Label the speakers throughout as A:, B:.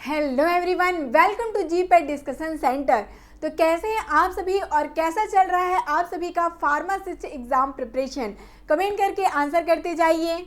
A: Hello everyone, welcome to GPAT discussion centre. तो कैसे हैं आप सभी और कैसा चल रहा है आप सभी का फार्मासिस्ट एग्जाम प्रिपरेशन? कमेंट करके आंसर करते जाइए।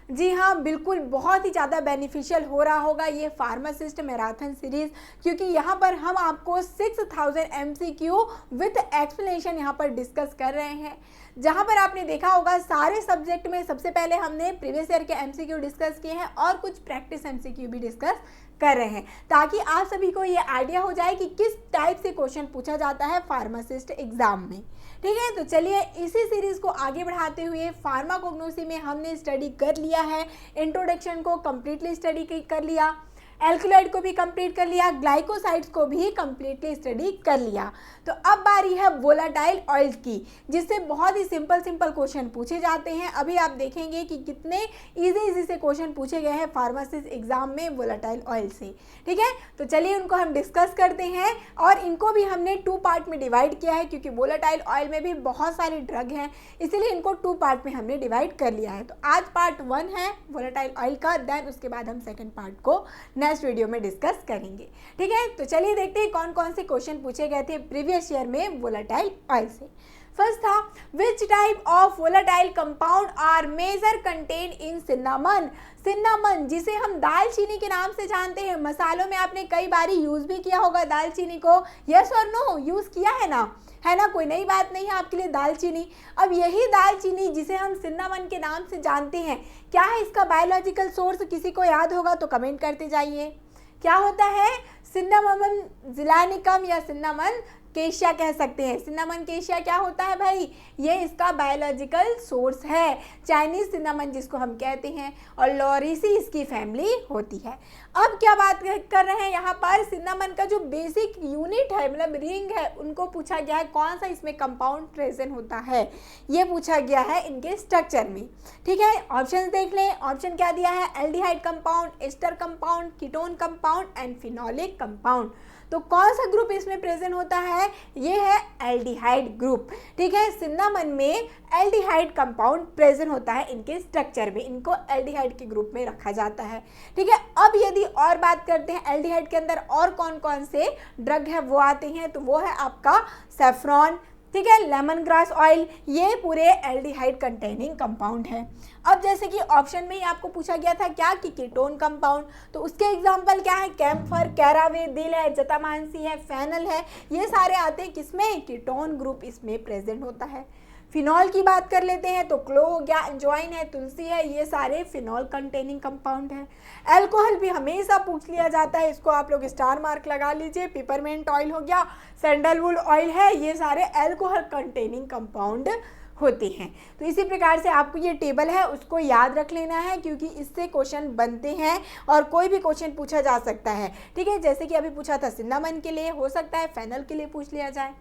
A: जी हाँ, बिल्कुल बहुत ही ज़्यादा बेनिफिशियल हो रहा होगा ये फार्मासिस्ट मैराथन सीरीज़, क्योंकि यहाँ पर हम आपको 6000 MCQ विथ एक्सप्लेनेशन यहाँ पर डिस्कस कर रहे हैं। जहाँ पर आपने देखा होगा सारे सब्जेक्ट में सबसे पहले हमने प्रीवियस ईयर के MCQ डिस्कस किए हैं और कुछ प्रैक्टिस MCQ भी डिस्कस कर रहे हैं, ताकि आप सभी को ये आइडिया हो जाए कि किस टाइप से क्वेश्चन पूछा जाता है फार्मासिस्ट एग्जाम में। ठीक है, तो चलिए इसी सीरीज को आगे बढ़ाते हुए फार्माकोग्नोसी में हमने स्टडी कर लिया है। इंट्रोडक्शन को कम्प्लीटली स्टडी कर लिया, एल्कलॉइड को भी कंप्लीट कर लिया, ग्लाइकोसाइड्स को भी कंप्लीटली स्टडी कर लिया। तो अब बारी है वोलाटाइल ऑयल्स की, जिससे बहुत ही सिंपल क्वेश्चन पूछे जाते हैं। अभी आप देखेंगे कि कितने इजी से क्वेश्चन पूछे गए हैं फार्मासिस्ट एग्जाम में वोलाटाइल ऑयल से। ठीक है, तो चलिए उनको हम डिस्कस करते हैं। और इनको भी हमने 2 पार्ट में डिवाइड किया है, क्योंकि वोलाटाइल ऑयल में भी बहुत सारे ड्रग हैं, इसलिए इनको 2 पार्ट में हमने डिवाइड कर लिया है। तो आज पार्ट 1 है वोलाटाइल ऑयल का, देन उसके बाद हम सेकेंड पार्ट को नेक्स्ट वीडियो में डिस्कस करेंगे। ठीक है, तो चलिए देखते हैं कौन कौन से क्वेश्चन पूछे गए थे प्रीवियस ईयर में वोलाटाइल ऑयल से। फर्स्ट था, which type of volatile compound are major content in cinnamon. Cinnamon जिसे हम दालचीनी के नाम से जानते हैं, मसालों में आपने कई बार यूज भी किया होगा दालचीनी को। यस और नो, यूज किया है ना? कोई नई बात नहीं है आपके लिए दालचीनी। अब यही दालचीनी जिसे हम सिन्नामन के नाम से जानते हैं, क्या है इसका बायोलॉजिकल सोर्स? किसी को याद होगा तो कमेंट करते जाइए। क्या होता है? सिन्नामन जिलानिकम या सिन्नामन केशिया कह सकते हैं। सिन्नामन केशिया क्या होता है भाई? ये इसका बायोलॉजिकल सोर्स है, चाइनीज सिन्नामन जिसको हम कहते हैं, और लॉरेसी इसकी फैमिली होती है। अब क्या बात कर रहे हैं यहाँ पर, सिन्नामन का जो बेसिक यूनिट है, मतलब रिंग है, उनको पूछा गया है कौन सा इसमें कंपाउंड प्रेजेंट होता है, ये पूछा गया है इनके स्ट्रक्चर में। ठीक है, ऑप्शन देख लें। ऑप्शन क्या दिया है? Aldehyde compound, ester compound, ketone compound and phenolic compound. तो कौन सा ग्रुप इसमें प्रेजेंट होता है? ये है एल्डिहाइड ग्रुप। ठीक है, सिन्नामन में एल्डिहाइड कंपाउंड प्रेजेंट होता है इनके स्ट्रक्चर में, इनको एल्डिहाइड के ग्रुप में रखा जाता है। ठीक है, अब यदि और बात करते हैं एल्डिहाइड के अंदर और कौन कौन से ड्रग है वो आते हैं, तो वो है आपका सेफ्रॉन, ठीक है, लेमन ग्रास ऑयल, ये पूरे एल्डिहाइड कंटेनिंग कंपाउंड है। अब जैसे कि ऑप्शन में ही आपको पूछा गया था क्या कि कीटोन कंपाउंड, तो उसके एग्जांपल क्या है? कैम्फर, कैरावे, दिल है, जतामांसी है, फेनल है, ये सारे आते हैं किसमें? कीटोन ग्रुप इसमें प्रेजेंट होता है। फिनॉल की बात कर लेते हैं तो क्लो हो गया, एंजॉइन है, तुलसी है, ये सारे फिनॉल कंटेनिंग कंपाउंड है। अल्कोहल भी हमेशा पूछ लिया जाता है, इसको आप लोग स्टार मार्क लगा लीजिए। पिपरमेंट ऑयल हो गया, सैंडलवुड ऑयल है, ये सारे अल्कोहल कंटेनिंग कंपाउंड होते हैं। तो इसी प्रकार से आपको ये टेबल है उसको याद रख लेना है, क्योंकि इससे क्वेश्चन बनते हैं और कोई भी क्वेश्चन पूछा जा सकता है। ठीक है, जैसे कि अभी पूछा था सिन्नामन के लिए, हो सकता है फेनल के लिए पूछ लिया जाए।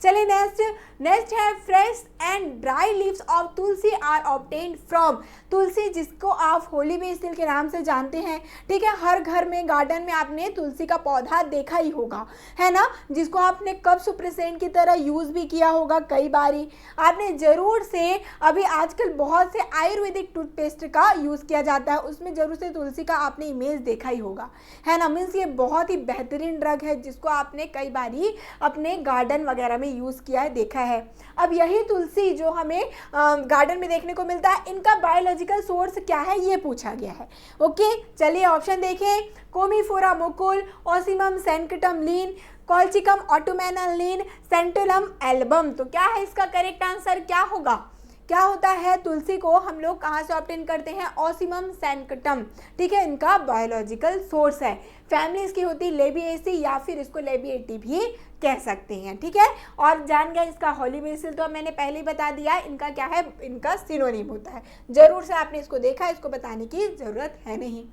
A: चलिए नेक्स्ट है, fresh and dry leaves of tulsi are obtained from. तुलसी जिसको आप होली बेसिल के नाम से जानते हैं, ठीक है, हर घर में गार्डन में आपने तुलसी का पौधा देखा ही होगा, है ना, जिसको आपने कफ सुप्रेसेंट की तरह यूज़ भी किया होगा कई बारी। आपने ज़रूर से, अभी आजकल बहुत से आयुर्वेदिक टूथपेस्ट का यूज़ किया जाता है, उसमें ज़रूर से तुलसी का आपने इमेज देखा ही होगा, है ना। मीन्स ये बहुत ही बेहतरीन ड्रग है जिसको आपने कई बारी अपने गार्डन वगैरह में यूज़ किया है, देखा है। अब यही तुलसी जो हमें गार्डन में देखने को मिलता है, इनका बायोलॉजिकल सोर्स क्या है ये पूछा गया है। ओके, चलिए ऑप्शन देखें। कोमीफोरा मुकुल, ओसिमम सेंकटम लीन, कॉल्चिकम ऑटोमेनल लीन, सेंटुलम एल्बम। तो क्या है इसका करेक्ट आंसर? क्या होगा? क्या होता है? तुलसी को हम लोग कहाँ से ऑब्टेन करते हैं? ओसिमम सैंकटम। ठीक है, इनका बायोलॉजिकल सोर्स है। फैमिली इसकी होती है लेबिएसी या फिर इसको लेबिएटी भी कह सकते हैं। ठीक है, और जान गए इसका होली बेसिल तो मैंने पहले ही बता दिया, इनका क्या है? इनका सिनोनिम होता है। जरूर से आपने इसको देखा, इसको बताने की जरूरत है नहीं।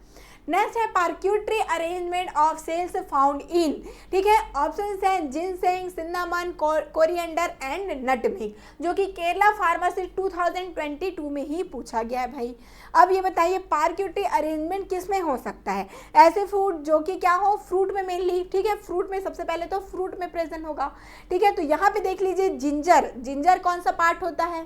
A: नेक्स्ट है parquetry arrangement of cells found in. ठीक है, ऑप्शन हैं ginseng, cinnamon, coriander and nutmeg, जो कि केरला फार्मासिस्ट 2022 में ही पूछा गया है भाई। अब ये बताइए पार्क्यूटरी अरेंजमेंट किस में हो सकता है? ऐसे फूड जो कि क्या हो? फ्रूट में मेनली। ठीक है, फ्रूट में सबसे पहले तो फ्रूट में प्रेजेंट होगा। ठीक है, तो यहाँ पे देख लीजिए जिंजर, जिंजर कौन सा पार्ट होता है?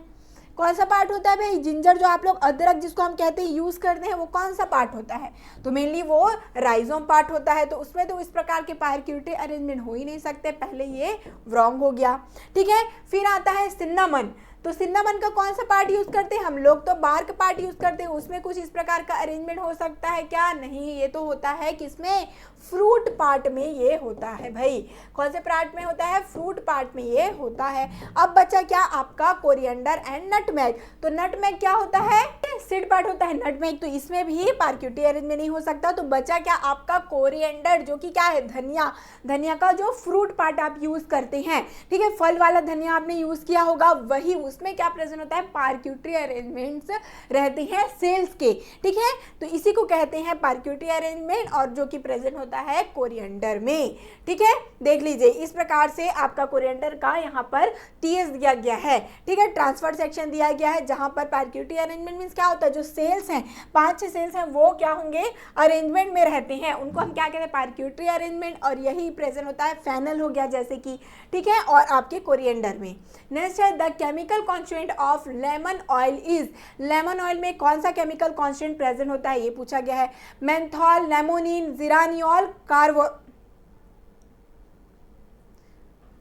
A: कौन सा पार्ट होता है भाई? जिंजर जो आप लोग अदरक जिसको हम कहते हैं यूज करते हैं, वो कौन सा पार्ट होता है? तो मेनली वो राइजोम पार्ट होता है। तो उसमें तो इस प्रकार के पार्क्यूटी अरेंजमेंट हो ही नहीं सकते, पहले ये रॉन्ग हो गया। ठीक है, फिर आता है सिन्नामन। तो सिन्नामन का कौन सा पार्ट यूज करते हैं हम लोग? तो बार्क पार्ट यूज करते हैं। उसमें कुछ इस प्रकार का अरेंजमेंट हो सकता है क्या? नहीं, ये तो होता है किसमें? फ्रूट पार्ट में ये होता है भाई। कौन से पार्ट में होता है? फ्रूट पार्ट में ये होता है। अब बचा क्या आपका? Coriander and nutmeg. तो नटमेग क्या होता है? सीड पार्ट होता है नटमेग, तो इसमें भी पार्क्यूटी अरेंजमेंट नहीं हो सकता। तो बचा क्या आपका? कोरिएंडर, जो कि क्या है? धनिया। धनिया का जो फ्रूट पार्ट आप यूज करते हैं, ठीक है, फल वाला धनिया आपने यूज किया होगा, वही उसमें क्या प्रेजेंट होता है? पार्क्यूटरी अरेंजमेंट्स रहते हैं सेल्स के। ठीक है, तो इसी को कहते हैं पार्क्यूटरी अरेंजमेंट, और जो कि प्रेजेंट होता है कोरिएंडर में। ठीक है, देख लीजिए इस प्रकार से आपका कोरिएंडर का यहाँ पर टीएस दिया गया है। ठीक है, ट्रांसफर सेक्शन दिया गया है, जहां पर पार्क्यूटरी अरेंजमेंट मींस क्या होता है? जो सेल्स हैं, 5-6 सेल्स हैं, वो क्या होंगे? अरेंजमेंट में रहते हैं, उनको हम क्या कहते हैं? पार्क्यूटरी अरेंजमेंट। और यही प्रेजेंट होता है फेनल हो गया जैसे कि, ठीक है, और आपके कोरिएंडर में। नेक्स्ट है the chemical constituent of lemon oil is. Lemon oil में कौन सा केमिकल कॉन्स्टिट्यूएंट प्रेजेंट होता है? ये पूछा गया है। मेंथॉल, लेमोनिन, जिरानियोल,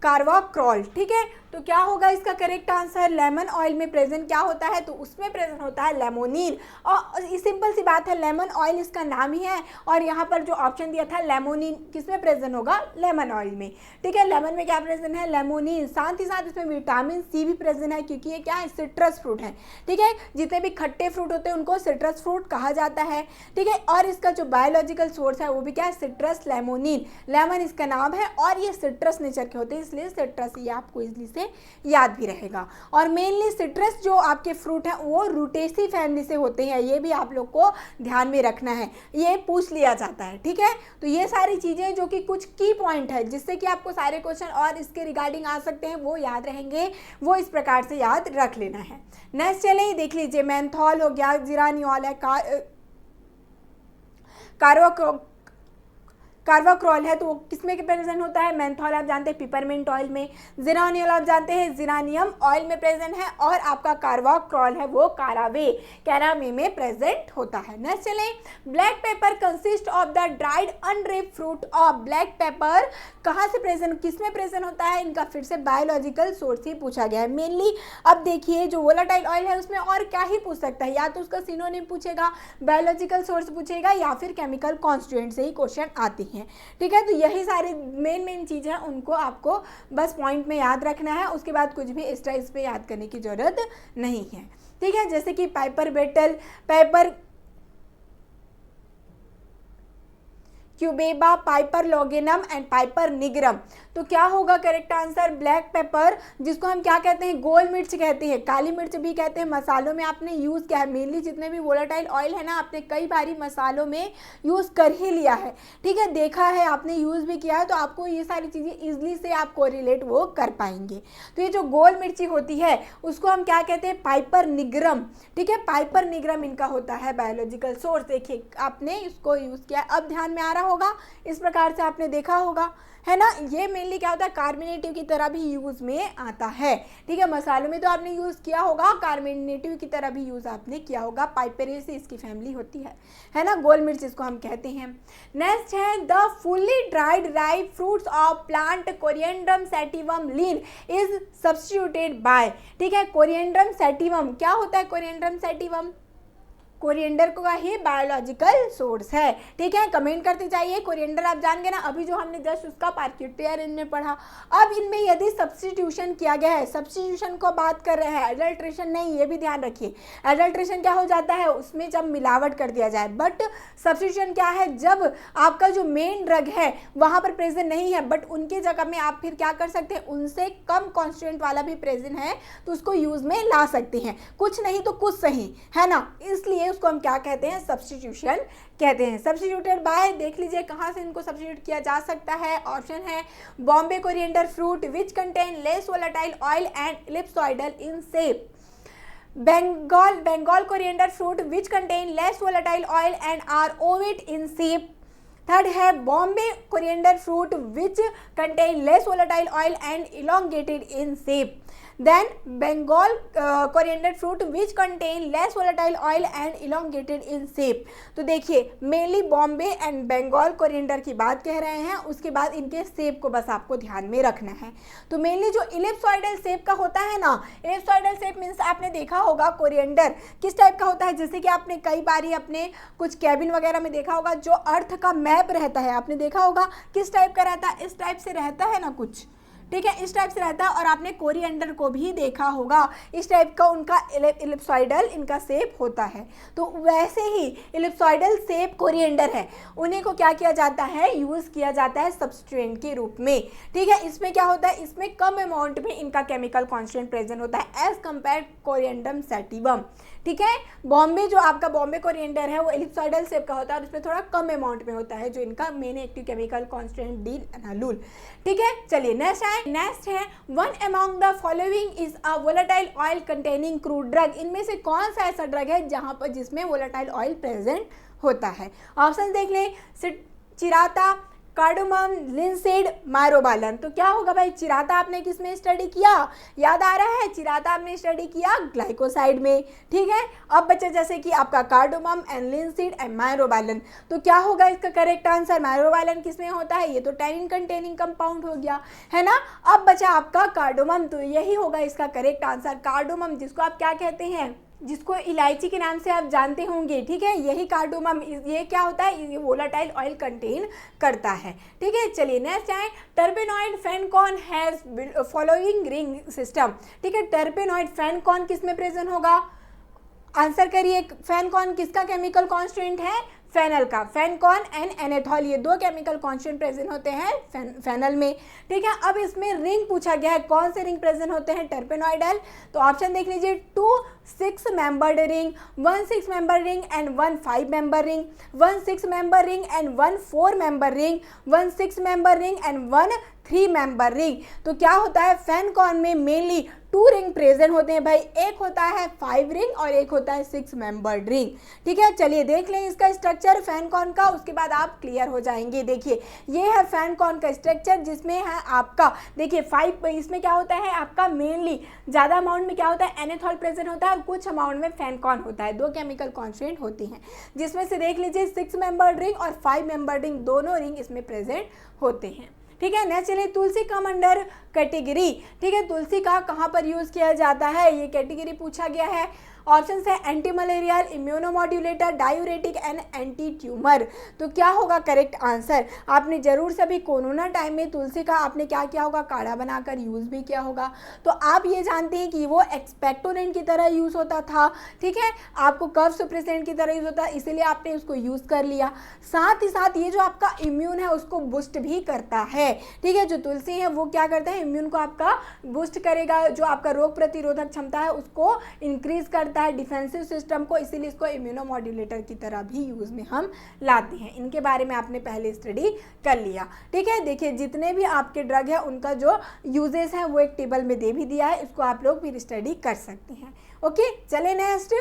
A: कार्वाक्रॉल। ठीक है, तो क्या होगा इसका करेक्ट आंसर? लेमन ऑयल में प्रेजेंट क्या होता है? तो उसमें प्रेजेंट होता है लेमोनिन। और सिंपल सी बात है, लेमन ऑयल इसका नाम ही है, और यहाँ पर जो ऑप्शन दिया था लेमोनिन, किसमें प्रेजेंट होगा? लेमन ऑयल में। ठीक है, लेमन में क्या प्रेजेंट है? लेमोनिन। साथ ही साथ इसमें विटामिन सी भी प्रेजेंट है, क्योंकि ये क्या है? सिट्रस फ्रूट है। ठीक है, जितने भी खट्टे फ्रूट होते हैं उनको सिट्रस फ्रूट कहा जाता है। ठीक है, और इसका जो बायोलॉजिकल सोर्स है वो भी क्या है? सिट्रस लेमोनिन। लेमन इसका नाम है, और ये सिट्रस नेचर के होते हैं, इसलिए सिट्रस, ये आपको इजली से याद भी रहेगा। और मेनली सिट्रस जो आपके फ्रूट हैं वो रूटेसी फैमिली से होते हैं, ये भी आप लोग को ध्यान में रखना है, ये पूछ लिया जाता है। ठीक है, तो ये सारी चीजें जो कि कुछ की पॉइंट है जिससे कि आपको सारे क्वेश्चन और इसके रिगार्डिंग आ सकते हैं, वो याद रहेंगे, वो इस प्रकार से याद रख लेना है। नेक्स्ट चलिए देख लीजिए, मेंथॉल हो गया, जिरानियोल है, कार्वाक्रॉल है, तो वो किसमें प्रेजेंट होता है? मेंथॉल आप जानते हैं पिपरमिंट ऑयल में, जिरानियोल आप जानते हैं जिरानियम ऑयल में प्रेजेंट है, और आपका कार्वाक्रॉल है वो कैरामे में प्रेजेंट होता है। नेक्स्ट चलें, black pepper consist of the dried unripe fruit of. Black pepper कहाँ से प्रेजेंट, किसमें प्रेजेंट होता है? इनका फिर से बायोलॉजिकल सोर्स ही पूछा गया है मेनली। अब देखिए जो वोलाटाइल ऑयल है उसमें और क्या ही पूछ सकता है, या तो उसका सिनोनिम पूछेगा, बायोलॉजिकल सोर्स पूछेगा, या फिर केमिकल कॉन्स्टिट्यूएंट से ही क्वेश्चन आते हैं। ठीक है, तो यही सारे मेन चीजें हैं, उनको आपको बस पॉइंट में याद रखना है, उसके बाद कुछ भी एक्स्ट्रा इस पे याद करने की जरूरत नहीं है। ठीक है, जैसे कि Piper betle, Piper cubeba, Piper longum and Piper nigrum. तो क्या होगा करेक्ट आंसर? ब्लैक पेपर, जिसको हम क्या कहते हैं? गोल मिर्च कहते हैं, काली मिर्च भी कहते हैं। मसालों में आपने यूज़ किया है, मेनली जितने भी वोलेटाइल ऑयल है ना, आपने कई बारी मसालों में यूज़ कर ही लिया है। ठीक है, देखा है आपने, यूज़ भी किया है, तो आपको ये सारी चीज़ें ईजिली से आपको रिलेट वो कर पाएंगे। तो ये जो गोल मिर्ची होती है उसको हम क्या कहते हैं? Piper nigrum. ठीक है, पाइपर निग्रम इनका होता है बायोलॉजिकल सोर्स। देखिए आपने इसको यूज़ किया, अब ध्यान में आ रहा होगा, इस प्रकार से आपने देखा होगा, है ना। ये मेनली क्या होता है? कार्बोनेटिव की तरह भी यूज में आता है। ठीक है, मसालों में तो आपने यूज किया होगा, कार्बोनेटिव की तरह भी यूज आपने किया होगा। पाइपरेसी इसकी फैमिली होती है ना, गोल मिर्च इसको हम कहते हैं। नेक्स्ट है the fully dried ripe fruits of plant Coriandrum sativum Linn is substituted by. ठीक है, कोरिएंड्रम सैटिवम क्या होता है? कोरिएंड्रम सैटिवम कोरिएंडर का ही बायोलॉजिकल सोर्स है। ठीक है, कमेंट करते जाइए। कोरिएंडर आप जान गए ना, अभी जो हमने जस्ट उसका पार्क्यूटियर इनमें पढ़ा। अब इनमें यदि सब्स्टिट्यूशन किया गया है, सब्स्टिट्यूशन को बात कर रहे हैं, एडल्ट्रेशन नहीं, ये भी ध्यान रखिए। एडल्ट्रेशन क्या हो जाता है? उसमें जब मिलावट कर दिया जाए। बट सब्स्टिट्यूशन क्या है? जब आपका जो मेन ड्रग है वहाँ पर प्रेजेंट नहीं है, बट उनके जगह में आप फिर क्या कर सकते हैं? उनसे कम कॉन्स्टिट्यूएंट वाला भी प्रेजेंट है, तो उसको यूज में ला सकते हैं। कुछ नहीं तो कुछ सही, है ना, इसलिए उसको हम क्या कहते हैं? सब्स्टिट्यूशन कहते हैं। सब्स्टिट्यूटेड बाय, देख लीजिए कहां से इनको सब्स्टिट्यूट किया जा सकता है। ऑप्शन है Bombay coriander fruit which contain less volatile oil and ellipsoidal in shape. Bengal coriander fruit which contain less volatile oil and are ovate in shape. Third है Bombay coriander fruit which contain less volatile oil and elongated in shape. Then Bengal coriander fruit which contain less volatile oil and elongated in shape. तो देखिए mainly Bombay and Bengal coriander की बात कह रहे हैं, उसके बाद इनके शेप को बस आपको ध्यान में रखना है। तो मेनली जो इलिप्सॉइडल शेप का होता है ना, इलिप्सॉइडल शेप मीन्स आपने देखा होगा कोरिएंडर किस टाइप का होता है, जैसे कि आपने कई बारी अपने कुछ कैबिन वगैरह में देखा होगा, जो अर्थ का मैप रहता है आपने देखा होगा किस टाइप का रहता है, इस टाइप से रहता है ना कुछ, ठीक है, इस टाइप से रहता है। और आपने कोरिएंडर को भी देखा होगा, इस टाइप का उनका इलिप्सॉइडल इनका शेप होता है। तो वैसे ही इलिप्सॉइडल शेप कोरिएंडर है, उन्हीं को क्या किया जाता है, यूज़ किया जाता है सब्सट्रेंट के रूप में, ठीक है। इसमें क्या होता है, इसमें कम अमाउंट में इनका केमिकल कॉन्स्टेंट प्रेजेंट होता है एज कम्पेयर कोरिएंडम सैटिवम, ठीक है। बॉम्बे जो आपका बॉम्बे कोरिएंडर है वो इलिप्सॉइडल शेप का होता है और उसमें थोड़ा कम अमाउंट में होता है जो इनका main active chemical constant D linalool, ठीक है। चलिए नेक्स्ट है one among the following is a volatile oil containing crude drug. इनमें से कौन सा ऐसा ड्रग है जहां पर जिसमें वोलेटाइल ऑयल प्रेजेंट होता है। ऑप्शन देख लें, चिराता, कार्डोमम, लिंसीड, मायरोबालन। तो क्या होगा भाई, चिराता आपने किस में स्टडी किया, याद आ रहा है, चिराता आपने स्टडी किया ग्लाइकोसाइड में, ठीक है। अब बच्चे जैसे कि आपका कार्डोमम एंड लिंसीड एंड मायरोबालन, तो क्या होगा इसका करेक्ट आंसर, मायरोबालन किस में होता है, ये तो टैनिन कंटेनिंग कंपाउंड हो गया है ना। अब बचा आपका कार्डोमम, तो यही होगा इसका करेक्ट आंसर, कार्डोमम जिसको आप क्या कहते हैं, जिसको इलायची के नाम से आप जानते होंगे, ठीक है, यही कार्डोमम, ये क्या होता है, ये वोलाटाइल ऑयल कंटेन करता है, ठीक है। चलिए नेक्स्ट आए, terpenoid fenchone has following ring system, ठीक है। टर्पेनॉइड फेनकॉन किस में प्रेजेंट होगा, आंसर करिए। फेनकॉन किसका केमिकल कॉन्स्टेंट है, फेनल का, फेनकॉन एंड एनेथॉल, ये दो केमिकल कॉन्स्टेंट प्रेजेंट होते हैं फेनल में, ठीक है। अब इसमें रिंग पूछा गया है, कौन से रिंग प्रेजेंट होते हैं टर्पेनॉइडल, तो ऑप्शन देख लीजिए, 2 6 membered ring, 1 6 member ring and 1 5 member ring, 1 6 member ring and 1 4 member ring, 1 6 member ring and 1 3 member ring. तो क्या होता है, फेनकॉन में मेनली 2 रिंग प्रेजेंट होते हैं भाई, एक होता है 5 रिंग और एक होता है 6 मेंबर्ड रिंग, ठीक है। चलिए देख लें इसका स्ट्रक्चर फेनकॉन का, उसके बाद आप क्लियर हो जाएंगे। देखिए ये है फेनकॉन का स्ट्रक्चर, जिसमें है आपका देखिए 5, इसमें क्या होता है आपका मेनली ज़्यादा अमाउंट में क्या होता है, एनेथॉल प्रेजेंट होता है और कुछ अमाउंट में फेनकॉन होता है, 2 केमिकल कॉन्स्टेंट होती हैं, जिसमें से देख लीजिए 6 मेंबर्ड रिंग और 5 मेंबर्ड रिंग, दोनों रिंग इसमें प्रेजेंट होते हैं, ठीक है। नेक्स्ट चलिए, तुलसी कम अंडर कैटेगरी, ठीक है, तुलसी का कहाँ पर यूज़ किया जाता है, ये कैटेगरी पूछा गया है। ऑप्शन है anti malarial, इम्यूनोमॉड्यूलेटर, diuretic and anti tumour. तो क्या होगा करेक्ट आंसर, आपने जरूर सभी कोरोना टाइम में तुलसी का आपने क्या किया होगा, काढ़ा बनाकर यूज़ भी किया होगा। तो आप ये जानते हैं कि वो एक्सपेक्टोरेंट की तरह यूज़ होता था, ठीक है, आपको कफ सुप्रेसेंट की तरह यूज़ होता है, इसीलिए आपने उसको यूज़ कर लिया। साथ ही साथ ये जो आपका इम्यून है उसको बूस्ट भी करता है, ठीक है, जो तुलसी है वो क्या करता है, इम्यून को आपका बूस्ट करेगा, जो आपका रोग प्रतिरोधक क्षमता है उसको इंक्रीज करता है, डिफेंसिव सिस्टम को, इसीलिए इसको इम्यूनोमॉड्यूलेटर की तरह भी यूज में हम लाते हैं। इनके बारे में आपने पहले स्टडी कर लिया, ठीक है। देखिए जितने भी आपके ड्रग है उनका जो यूजेस है वो एक टेबल में दे भी दिया है, इसको आप लोग फिर स्टडी कर सकते हैं। ओके चले next,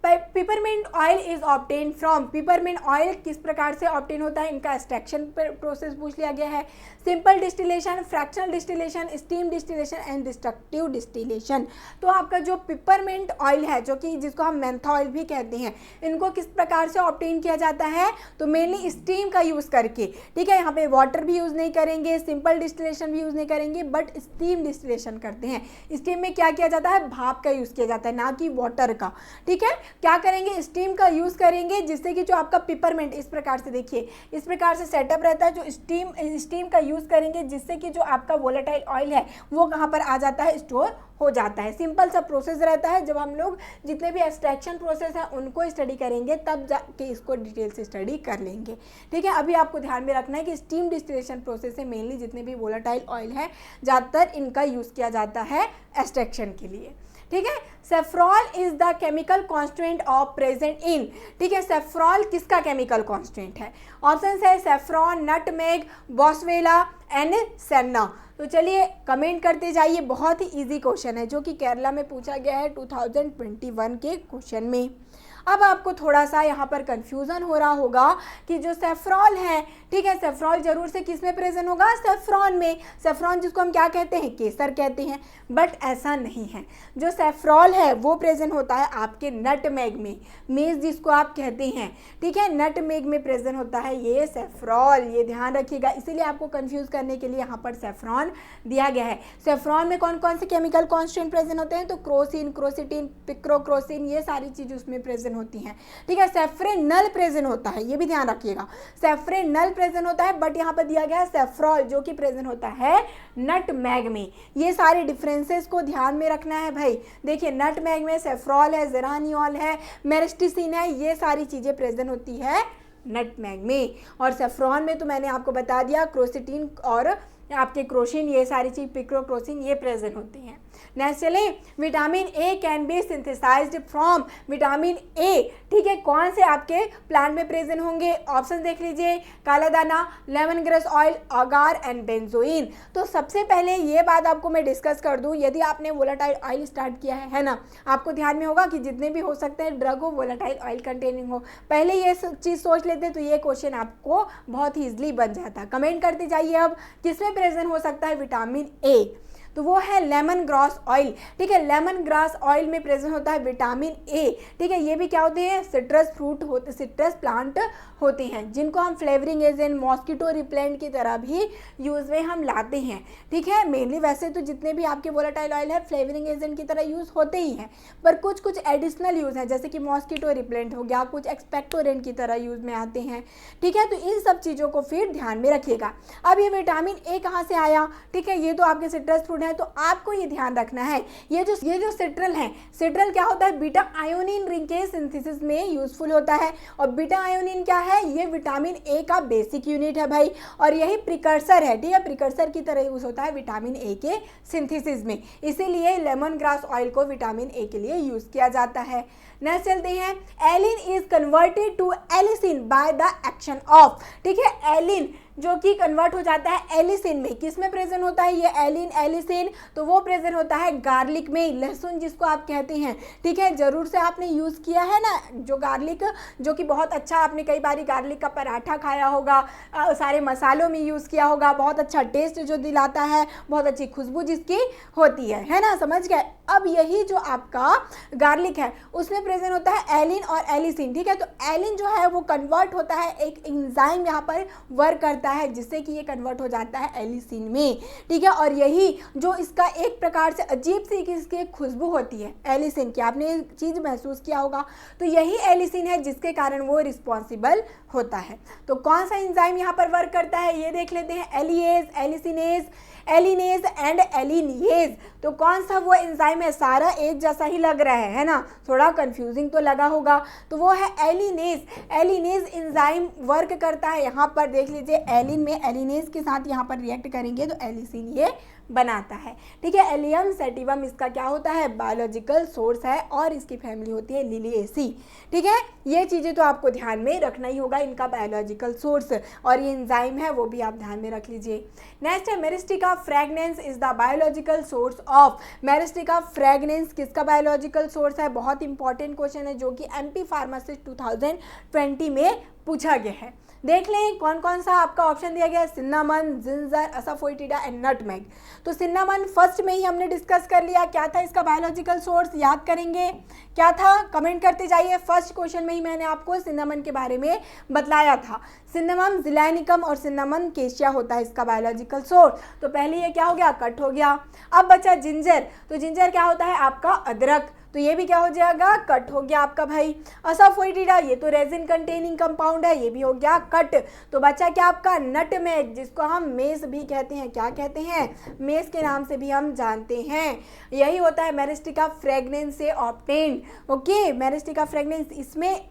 A: peppermint oil is obtain from, peppermint oil किस प्रकार से ऑब्टेन होता है, इनका एक्सट्रैक्शन प्रोसेस पूछ लिया गया है। Simple distillation, fractional distillation, steam distillation and destructive distillation. तो आपका जो पिपरमिंट ऑयल है, जो कि जिसको हम मेंथा ऑयल भी कहते हैं, इनको किस प्रकार से ऑब्टेन किया जाता है, तो मेनली स्टीम का यूज़ करके, ठीक है। यहाँ पे वाटर भी यूज़ नहीं करेंगे, सिंपल डिस्टिलेशन भी यूज़ नहीं करेंगे, बट स्टीम डिस्टिलेशन करते हैं। स्टीम में क्या किया जाता है, भाप का यूज़ किया जाता है, ना कि वाटर का, ठीक है। क्या करेंगे, स्टीम का यूज़ करेंगे, जिससे कि जो आपका पिपरमिंट इस प्रकार से देखिए, इस प्रकार से सेटअप रहता है, जो स्टीम का यूज़ करेंगे, जिससे कि जो आपका वोलेटाइल ऑयल है वो कहाँ पर आ जाता है, स्टोर हो जाता है। सिंपल सा प्रोसेस रहता है, जब हम लोग जितने भी एक्सट्रैक्शन प्रोसेस है उनको स्टडी करेंगे तब जाके इसको डिटेल से स्टडी कर लेंगे, ठीक है। अभी आपको ध्यान में रखना है कि स्टीम डिस्टिलेशन प्रोसेस से मेनली जितने भी वोलेटाइल ऑयल है ज़्यादातर इनका यूज़ किया जाता है एक्सट्रैक्शन के लिए, ठीक है। Safrole is the chemical constant of present in, ठीक है, सेफ्रॉल किसका केमिकल कॉन्स्टेंट है, ऑप्शन है saffron, nutmeg, Boswellia and senna. तो चलिए कमेंट करते जाइए, बहुत ही इजी क्वेश्चन है जो कि केरला में पूछा गया है 2021 के क्वेश्चन में। अब आपको थोड़ा सा यहाँ पर कंफ्यूजन हो रहा होगा कि जो सेफ्रॉल है, ठीक है, सेफ्रॉल जरूर से किस में प्रेजेंट होगा, सेफ्रॉन में। सेफ्रॉन जिसको हम क्या कहते हैं, केसर कहते हैं, बट ऐसा नहीं है। जो सेफ्रॉल है वो प्रेजेंट होता है आपके नटमेग में, मेज जिसको आप कहते हैं, ठीक है, नटमेग में प्रेजेंट होता है ये सेफ्रॉल, ये ध्यान रखिएगा। इसीलिए आपको कंफ्यूज करने के लिए यहाँ पर सेफ्रॉन दिया गया है। सेफ्रॉन में कौन कौन से केमिकल कॉन्स्टेंट प्रेजेंट होते हैं, तो क्रोसिन, क्रोसिटिन, पिक्रोक्रोसिन, ये सारी चीज़ उसमें प्रेजेंट होती हैं, ठीक है। सेफ्रेनल प्रेजेंट होता है, ये भी ध्यान रखिएगा, सेफ्रेनल प्रेजेंट होता है, बट यहाँ पर दिया गया है सेफ्रॉल जो कि प्रेजेंट होता है नटमेग में। ये सारे डिफरेंसेस को ध्यान में रखना है भाई। देखिए नटमेग में सेफ्रॉल है, जेरानियोल है, मेरिस्टिसिन है, ये सारी चीज़ें प्रेजेंट होती है नटमेग में। और सेफ्रॉन में तो मैंने आपको बता दिया, क्रोसिटिन और आपके क्रोसिन, ये सारी चीज, पिक्रोक्रोसिन, ये प्रेजेंट होती हैं। नेक्स्ट चले, vitamin A can be synthesized from, vitamin A, ठीक है, कौन से आपके प्लांट में प्रेजेंट होंगे, ऑप्शन देख लीजिए, काला दाना, lemon grass oil, agar and benzoin. तो सबसे पहले ये बात आपको मैं डिस्कस कर दूं, यदि आपने वोलाटाइल ऑयल स्टार्ट किया है ना, आपको ध्यान में होगा कि जितने भी हो सकते हैं ड्रग हो वोलाटाइल ऑयल कंटेनिंग हो, पहले ये चीज़ सोच लेते तो ये क्वेश्चन आपको बहुत ही ईजिली बन जाता। कमेंट करते जाइए अब किसमें प्रेजेंट हो सकता है विटामिन ए, तो वो है लेमन ग्रास ऑयल, ठीक है, लेमन ग्रास ऑयल में प्रेजेंट होता है विटामिन ए, ठीक है। ये भी क्या होते हैं, सिट्रस फ्रूट होते, सिट्रस प्लांट होते हैं, जिनको हम फ्लेवरिंग एजेंट, मॉस्किटो रिपेलेंट की तरह भी यूज़ में हम लाते हैं, ठीक है। मेनली वैसे तो जितने भी आपके वोलाटाइल ऑयल है फ्लेवरिंग एजेंट की तरह यूज़ होते ही हैं, पर कुछ कुछ एडिशनल यूज़ हैं, जैसे कि मॉस्किटो रिपेलेंट हो गया, कुछ एक्सपेक्टोरेंट की तरह यूज़ में आते हैं, ठीक है। तो इन सब चीज़ों को फिर ध्यान में रखिएगा। अब ये विटामिन ए कहाँ से आया, ठीक है, ये तो आपके सिट्रस फ्रूट है, तो आपको ये ध्यान रखना है, ये जो सिट्रल है, सिट्रल क्या होता है, बीटा आयोनिन रिंग के सिंथेसिस में यूजफुल होता है। और बीटा आयोनिन क्या है, ये विटामिन ए का बेसिक यूनिट है भाई, और यही प्रिकर्सर है, ठीक है, प्रिकर्सर की तरह यूज होता है विटामिन ए के सिंथेसिस में, इसीलिए लेमन ग्रास ऑयल को विटामिन ए के लिए यूज किया जाता है। नेक्स्ट चलते हैं, alliin is converted to allicin by the action of, ठीक है, एलिन जो कि कन्वर्ट हो जाता है एलिसिन में, किस में प्रेजेंट होता है ये एलिन, एलिसिन, तो वो प्रेजेंट होता है गार्लिक में, लहसुन जिसको आप कहते हैं, ठीक है। जरूर से आपने यूज़ किया है ना जो गार्लिक, जो कि बहुत अच्छा, आपने कई बार गार्लिक का पराठा खाया होगा, सारे मसालों में यूज़ किया होगा, बहुत अच्छा टेस्ट जो दिलाता है, बहुत अच्छी खुशबू जिसकी होती है ना, समझ गए। अब यही जो आपका गार्लिक है उसमें प्रेजेंट होता है एलिन और एलिसिन, ठीक है। तो एलिन जो है वो कन्वर्ट होता है, एक एंजाइम यहाँ पर वर्क करता है जिससे कि ये कन्वर्ट हो जाता है एलिसिन में, ठीक है। और यही जो इसका एक प्रकार से अजीब सी इसकी खुशबू होती है एलिसिन की, आपने चीज़ महसूस किया होगा, तो यही एलिसिन है जिसके कारण वो रिस्पॉन्सिबल होता है। तो कौन सा एंजाइम यहाँ पर वर्क करता है ये देख लेते हैं, एलिएज, एलिसिनेज, एलिनेज एंड एलिनिएज। तो कौन सा वो एंजाइम है, सारा एक जैसा ही लग रहा है ना, थोड़ा कंफ्यूजिंग तो लगा होगा, तो वो है एलिनेज। एलिनेज एंजाइम वर्क करता है, यहाँ पर देख लीजिए एलिन में एलिनेज के साथ यहाँ पर रिएक्ट करेंगे तो एलिसिन ये बनाता है, ठीक है। एलियम सेटिवम इसका क्या होता है, बायोलॉजिकल सोर्स है और इसकी फैमिली होती है लिलिएसी, ठीक है। ये चीज़ें तो आपको ध्यान में रखना ही होगा, इनका बायोलॉजिकल सोर्स और ये एंजाइम है वो भी आप ध्यान में रख लीजिए। नेक्स्ट है Myristica fragrans is the biological source of, Myristica fragrans किसका बायोलॉजिकल सोर्स है, बहुत इंपॉर्टेंट क्वेश्चन है जो कि एमपी फार्मासिस्ट 2020 में पूछा गया है। देख लें कौन कौन सा आपका ऑप्शन दिया गया है, सिन्नामन, जिंजर, असाफोइटिडा एंड नटमेग। तो सिन्नामन फर्स्ट में ही हमने डिस्कस कर लिया, क्या था इसका बायोलॉजिकल सोर्स, याद करेंगे क्या था, कमेंट करते जाइए। फर्स्ट क्वेश्चन में ही मैंने आपको सिन्नामन के बारे में बतलाया था, सिन्नामम जिलैनिकम और सिन्नामन केशिया होता है इसका बायोलॉजिकल सोर्स। तो पहले ये क्या हो गया, कट हो गया। अब बचा जिंजर, तो जिंजर क्या होता है आपका अदरक, तो ये भी क्या हो जाएगा, कट हो गया आपका भाई। असाफोइटिडा ये तो रेजिन कंटेनिंग कंपाउंड है, ये भी हो गया कट। तो बचा क्या आपका नटमेग, जिसको हम मेस भी कहते हैं, क्या कहते हैं, मेस के नाम से भी हम जानते हैं। यही होता है मेरिस्टिका फ्रेगनेंस से ऑब्टेन्ड, ओके, मेरिस्टिका फ्रेगनेंस इसमें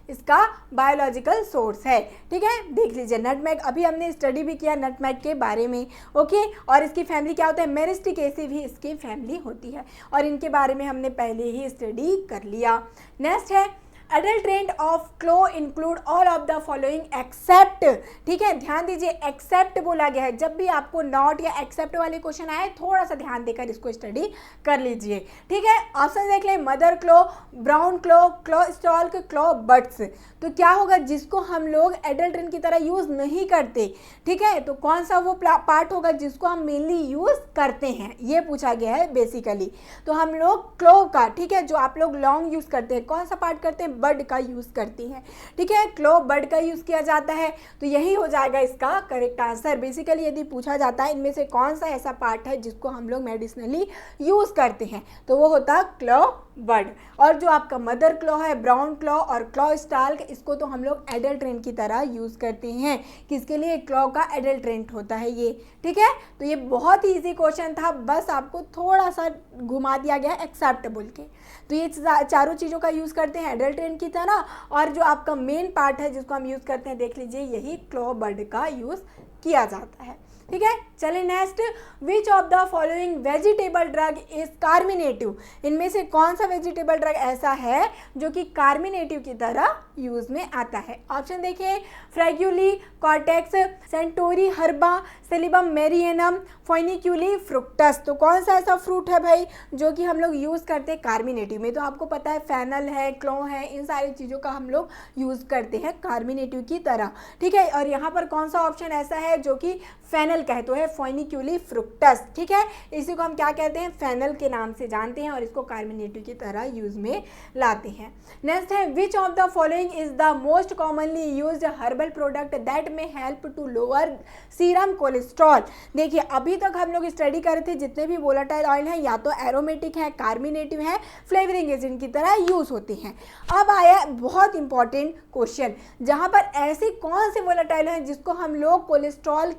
A: इसका बायोलॉजिकल सोर्स है, ठीक है। देख लीजिए नटमेग, अभी हमने स्टडी भी किया नटमेग के बारे में, ओके। और इसकी फैमिली क्या होता है, मेरिस्टिकेसी भी इसकी फैमिली होती है और इनके बारे में हमने पहले ही स्टडी कर लिया। नेक्स्ट है adulterant of clove include all of the following except, ठीक है, ध्यान दीजिए एक्सेप्ट बोला गया है। जब भी आपको नॉट या एक्सेप्ट वाले क्वेश्चन आए थोड़ा सा ध्यान देकर इसको स्टडी कर लीजिए, ठीक है। ऑप्शन देख लें, मदर क्लो, ब्राउन क्लो, क्लो स्टॉल्क, क्लो बड्स। तो क्या होगा जिसको हम लोग एडल्ट्रेंट की तरह यूज नहीं करते, ठीक है, तो कौन सा वो पार्ट होगा जिसको हम मेनली यूज करते हैं, ये पूछा गया है बेसिकली। तो हम लोग क्लो का, ठीक है, जो आप लोग लॉन्ग यूज करते हैं, कौन सा पार्ट करते हैं, बड का यूज करते हैं, ठीक है, क्लो बड का यूज किया जाता है। तो यही हो जाएगा इसका करेक्ट आंसर। बेसिकली यदि पूछा जाता है इनमें से कौन सा ऐसा पार्ट है जिसको हम लोग मेडिसिनली यूज करते हैं, तो वो होता क्लो बड। और जो आपका मदर क्लो है, ब्राउन क्लो और क्लो स्टाल्क, इसको तो हम लोग एडल्ट्रेंट की तरह यूज करते हैं। किसके लिए, क्लो का एडल्ट्रेंट होता है ये, ठीक है। तो ये बहुत ही इजी क्वेश्चन था, बस आपको थोड़ा सा घुमा दिया गया एक्सेप्ट बोल के। तो ये चारों चीज़ों का यूज़ करते हैं एडल्ट्रेंट की तरह, और जो आपका मेन पार्ट है जिसको हम यूज़ करते हैं देख लीजिए, यही क्लो बड का यूज़ किया जाता है, ठीक है। चलिए next, which of the following vegetable drug is carminative, इनमें से कौन सा वेजिटेबल ड्रग ऐसा है जो कि कार्मिनेटिव की तरह यूज में आता है। ऑप्शन देखिए, फ्रैग्यूली, कॉर्टेक्स, सेंटोरी हर्बा, सिलिबम मेरियनम, फोइनिक्यूली फ्रुक्टस। तो कौन सा ऐसा फ्रूट है भाई जो कि हम लोग यूज़ करते हैं कार्मिनेटिव में, तो आपको पता है फेनल है, क्लो है, इन सारी चीज़ों का हम लोग यूज़ करते हैं कार्मिनेटिव की तरह, ठीक है। और यहाँ पर कौन सा ऑप्शन ऐसा है जो कि फेनल का है, तो है फोइनिक्यूली फ्रुक्टस, ठीक है। इसी को हम क्या कहते हैं, फेनल के नाम से जानते हैं और इसको कार्मिनेटिव की तरह यूज में लाते हैं। नेक्स्ट है, which of the following is the most commonly used herbal product that may help to lower serum cholesterol. देखिए अभी तक हम लोग स्टडी कर रहे थे जितने भी वोलाटाइल ऑयल हैं या तो एरोमेटिक है, कार्मिनेटिव है, फ्लेवरिंग एजेंट की तरह यूज होते हैं। अब आया बहुत इंपॉर्टेंट क्वेश्चन, जहां पर ऐसे कौन से वोलाटाइल हैं जिसको हम लोग कोलेस्ट्रॉल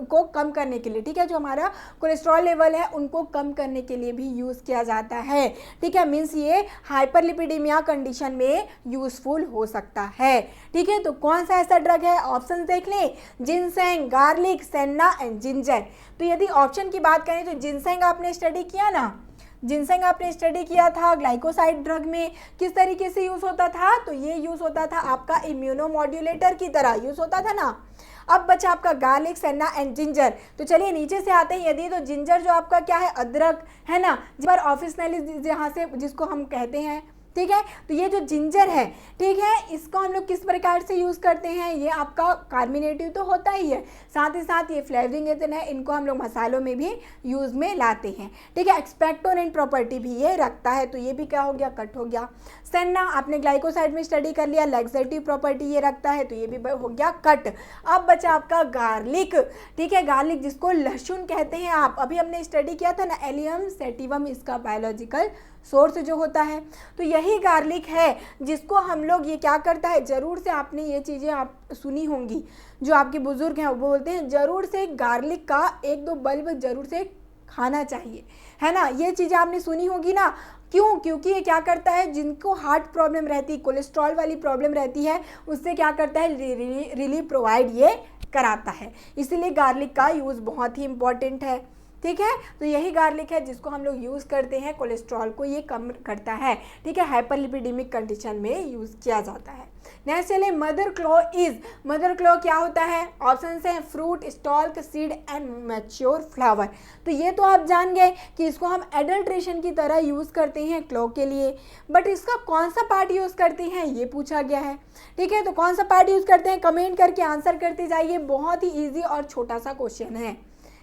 A: को कम करने के लिए, ठीक है, जो हमारा कोलेस्ट्रॉल लेवल है उनको कम करने के लिए भी यूज किया जाता है, ठीक है। मीन्स ये हाइपरलिपिडेमिया कंडीशन में यूजफुल हो सकता है, ठीक है। तो कौन सा ऐसा ड्रग है, ऑप्शन देख लें, ginseng, garlic, senna and ginger. तो यदि ऑप्शन की बात करें तो जिनसेंग आपने स्टडी किया ना, जिनसेंग आपने स्टडी किया था ग्लाइकोसाइड ड्रग में, किस तरीके से यूज होता था, तो ये यूज होता था आपका इम्यूनोमॉड्यूलेटर की तरह यूज होता था ना। अब बचा आपका गार्लिक, सेन्ना एंड जिंजर। तो चलिए नीचे से आते हैं, यदि तो जिंजर जो आपका क्या है, अदरक है ना, पर ऑफिशियली जहाँ से जिसको हम कहते हैं, ठीक है। तो ये जो जिंजर है, ठीक है, इसको हम लोग किस प्रकार से यूज़ करते हैं, ये आपका कार्मिनेटिव तो होता ही है, साथ ही साथ ये फ्लेवरिंग एजेंट है, इनको हम लोग मसालों में भी यूज़ में लाते हैं, ठीक है। एक्सपेक्टोरेंट प्रॉपर्टी भी ये रखता है, तो ये भी क्या हो गया, कट हो गया। सेन्ना आपने ग्लाइकोसाइड में स्टडी कर लिया, लैक्सेटिव प्रॉपर्टी ये रखता है, तो ये भी हो गया कट। अब बचा आपका गार्लिक, ठीक है, गार्लिक जिसको लहसुन कहते हैं आप, अभी हमने स्टडी किया था ना, एलियम सेटिवम इसका बायोलॉजिकल सोर्स जो होता है। तो यही गार्लिक है जिसको हम लोग, ये क्या करता है, ज़रूर से आपने ये चीज़ें आप सुनी होंगी, जो आपके बुजुर्ग हैं वो बोलते हैं ज़रूर से गार्लिक का 1-2 बल्ब ज़रूर से खाना चाहिए, है ना, ये चीज़ें आपने सुनी होगी ना। क्यों, क्योंकि ये क्या करता है, जिनको हार्ट प्रॉब्लम रहती है, कोलेस्ट्रॉल वाली प्रॉब्लम रहती है, उससे क्या करता है, रिलीफ प्रोवाइड ये कराता है, इसीलिए गार्लिक का यूज़ बहुत ही इंपॉर्टेंट है, ठीक है। तो यही गार्लिक है जिसको हम लोग यूज़ करते हैं, कोलेस्ट्रॉल को ये कम करता है, ठीक है, हाइपरलिपिडेमिक कंडीशन में यूज़ किया जाता है। नेक्स्ट चलिए, mother clove is, mother clove क्या होता है, ऑप्शन हैं fruit, stalk, seed and mature flower. तो ये तो आप जान गए कि इसको हम एडल्ट्रेशन की तरह यूज़ करते हैं क्लो के लिए, बट इसका कौन सा पार्ट यूज़ करते हैं ये पूछा गया है, ठीक है। तो कौन सा पार्ट यूज़ करते हैं, कमेंट करके आंसर करते जाइए, बहुत ही ईजी और छोटा सा क्वेश्चन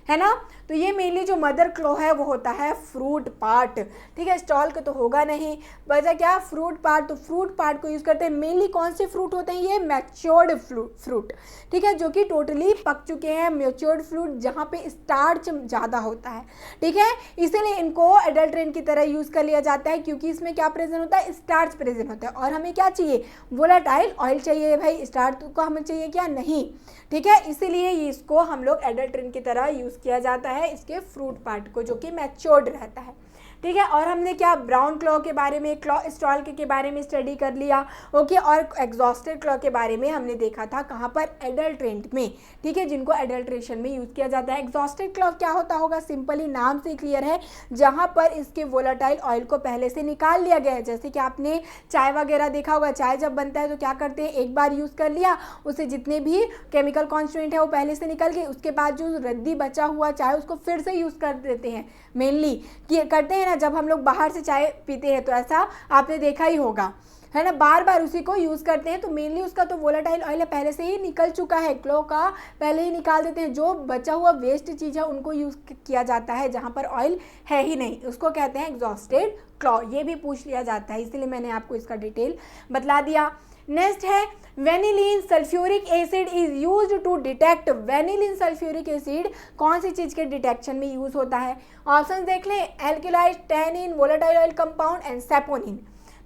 A: है ना। तो ये मेनली जो मदर क्लो है वो होता है फ्रूट पार्ट, ठीक है, स्टॉल्क तो होगा नहीं, बचा क्या, फ्रूट पार्ट। तो फ्रूट पार्ट को यूज़ करते हैं, मेनली कौन से फ्रूट होते हैं, ये मैच्योर्ड फ्रूट, ठीक है, जो कि टोटली पक चुके हैं, मैच्योर्ड फ्रूट जहाँ पे स्टार्च ज़्यादा होता है, ठीक है, इसीलिए इनको एडल्ट्रेंट की तरह यूज़ कर लिया जाता है, क्योंकि इसमें क्या प्रेजेंट होता है, स्टार्च प्रेजेंट होता है। और हमें क्या चाहिए, वोलाटाइल ऑयल चाहिए भाई, स्टार्च को हमें चाहिए क्या, नहीं, ठीक है, इसीलिए इसको हम लोग एडल्ट्रेंट की तरह यूज़ किया जाता है, इसके फ्रूट पार्ट को, जो कि मैच्योर्ड रहता है, ठीक है। और हमने क्या ब्राउन क्लॉ के बारे में, क्लॉ स्टॉल के बारे में स्टडी कर लिया, ओके। और एग्जॉस्टेड क्लॉ के बारे में हमने देखा था कहाँ पर, एडल्ट्रेंट में, ठीक है, जिनको एडल्ट्रेशन में यूज़ किया जाता है। एग्जॉस्टेड क्लॉ क्या होता होगा, सिंपली नाम से क्लियर है, जहाँ पर इसके वोलेटाइल ऑयल को पहले से निकाल लिया गया है। जैसे कि आपने चाय वगैरह देखा होगा, चाय जब बनता है तो क्या करते हैं, एक बार यूज़ कर लिया, उससे जितने भी केमिकल कॉन्स्टिट्यूएंट है वो पहले से निकल गए, उसके बाद जो रद्दी बचा हुआ चाय उसको फिर से यूज़ कर देते हैं। मेनली कि करते हैं ना, जब हम लोग बाहर से चाय पीते हैं तो ऐसा आपने देखा ही होगा, है ना, बार बार उसी को यूज़ करते हैं। तो मेनली उसका तो वोलेटाइल ऑयल पहले से ही निकल चुका है, क्लो का पहले ही निकाल देते हैं। जो बचा हुआ वेस्ट चीज़ है उनको यूज़ किया जाता है, जहाँ पर ऑयल है ही नहीं, उसको कहते हैं एग्जॉस्टेड क्लॉ। ये भी पूछ लिया जाता है, इसलिए मैंने आपको इसका डिटेल बतला दिया। नेक्स्ट है vanillin sulphuric acid is used to detect. Vanillin sulphuric acid कौन सी चीज़ के डिटेक्शन में यूज़ होता है? ऑप्शन देख लें, alkyl halide, tannin, volatile oil compound and saponin.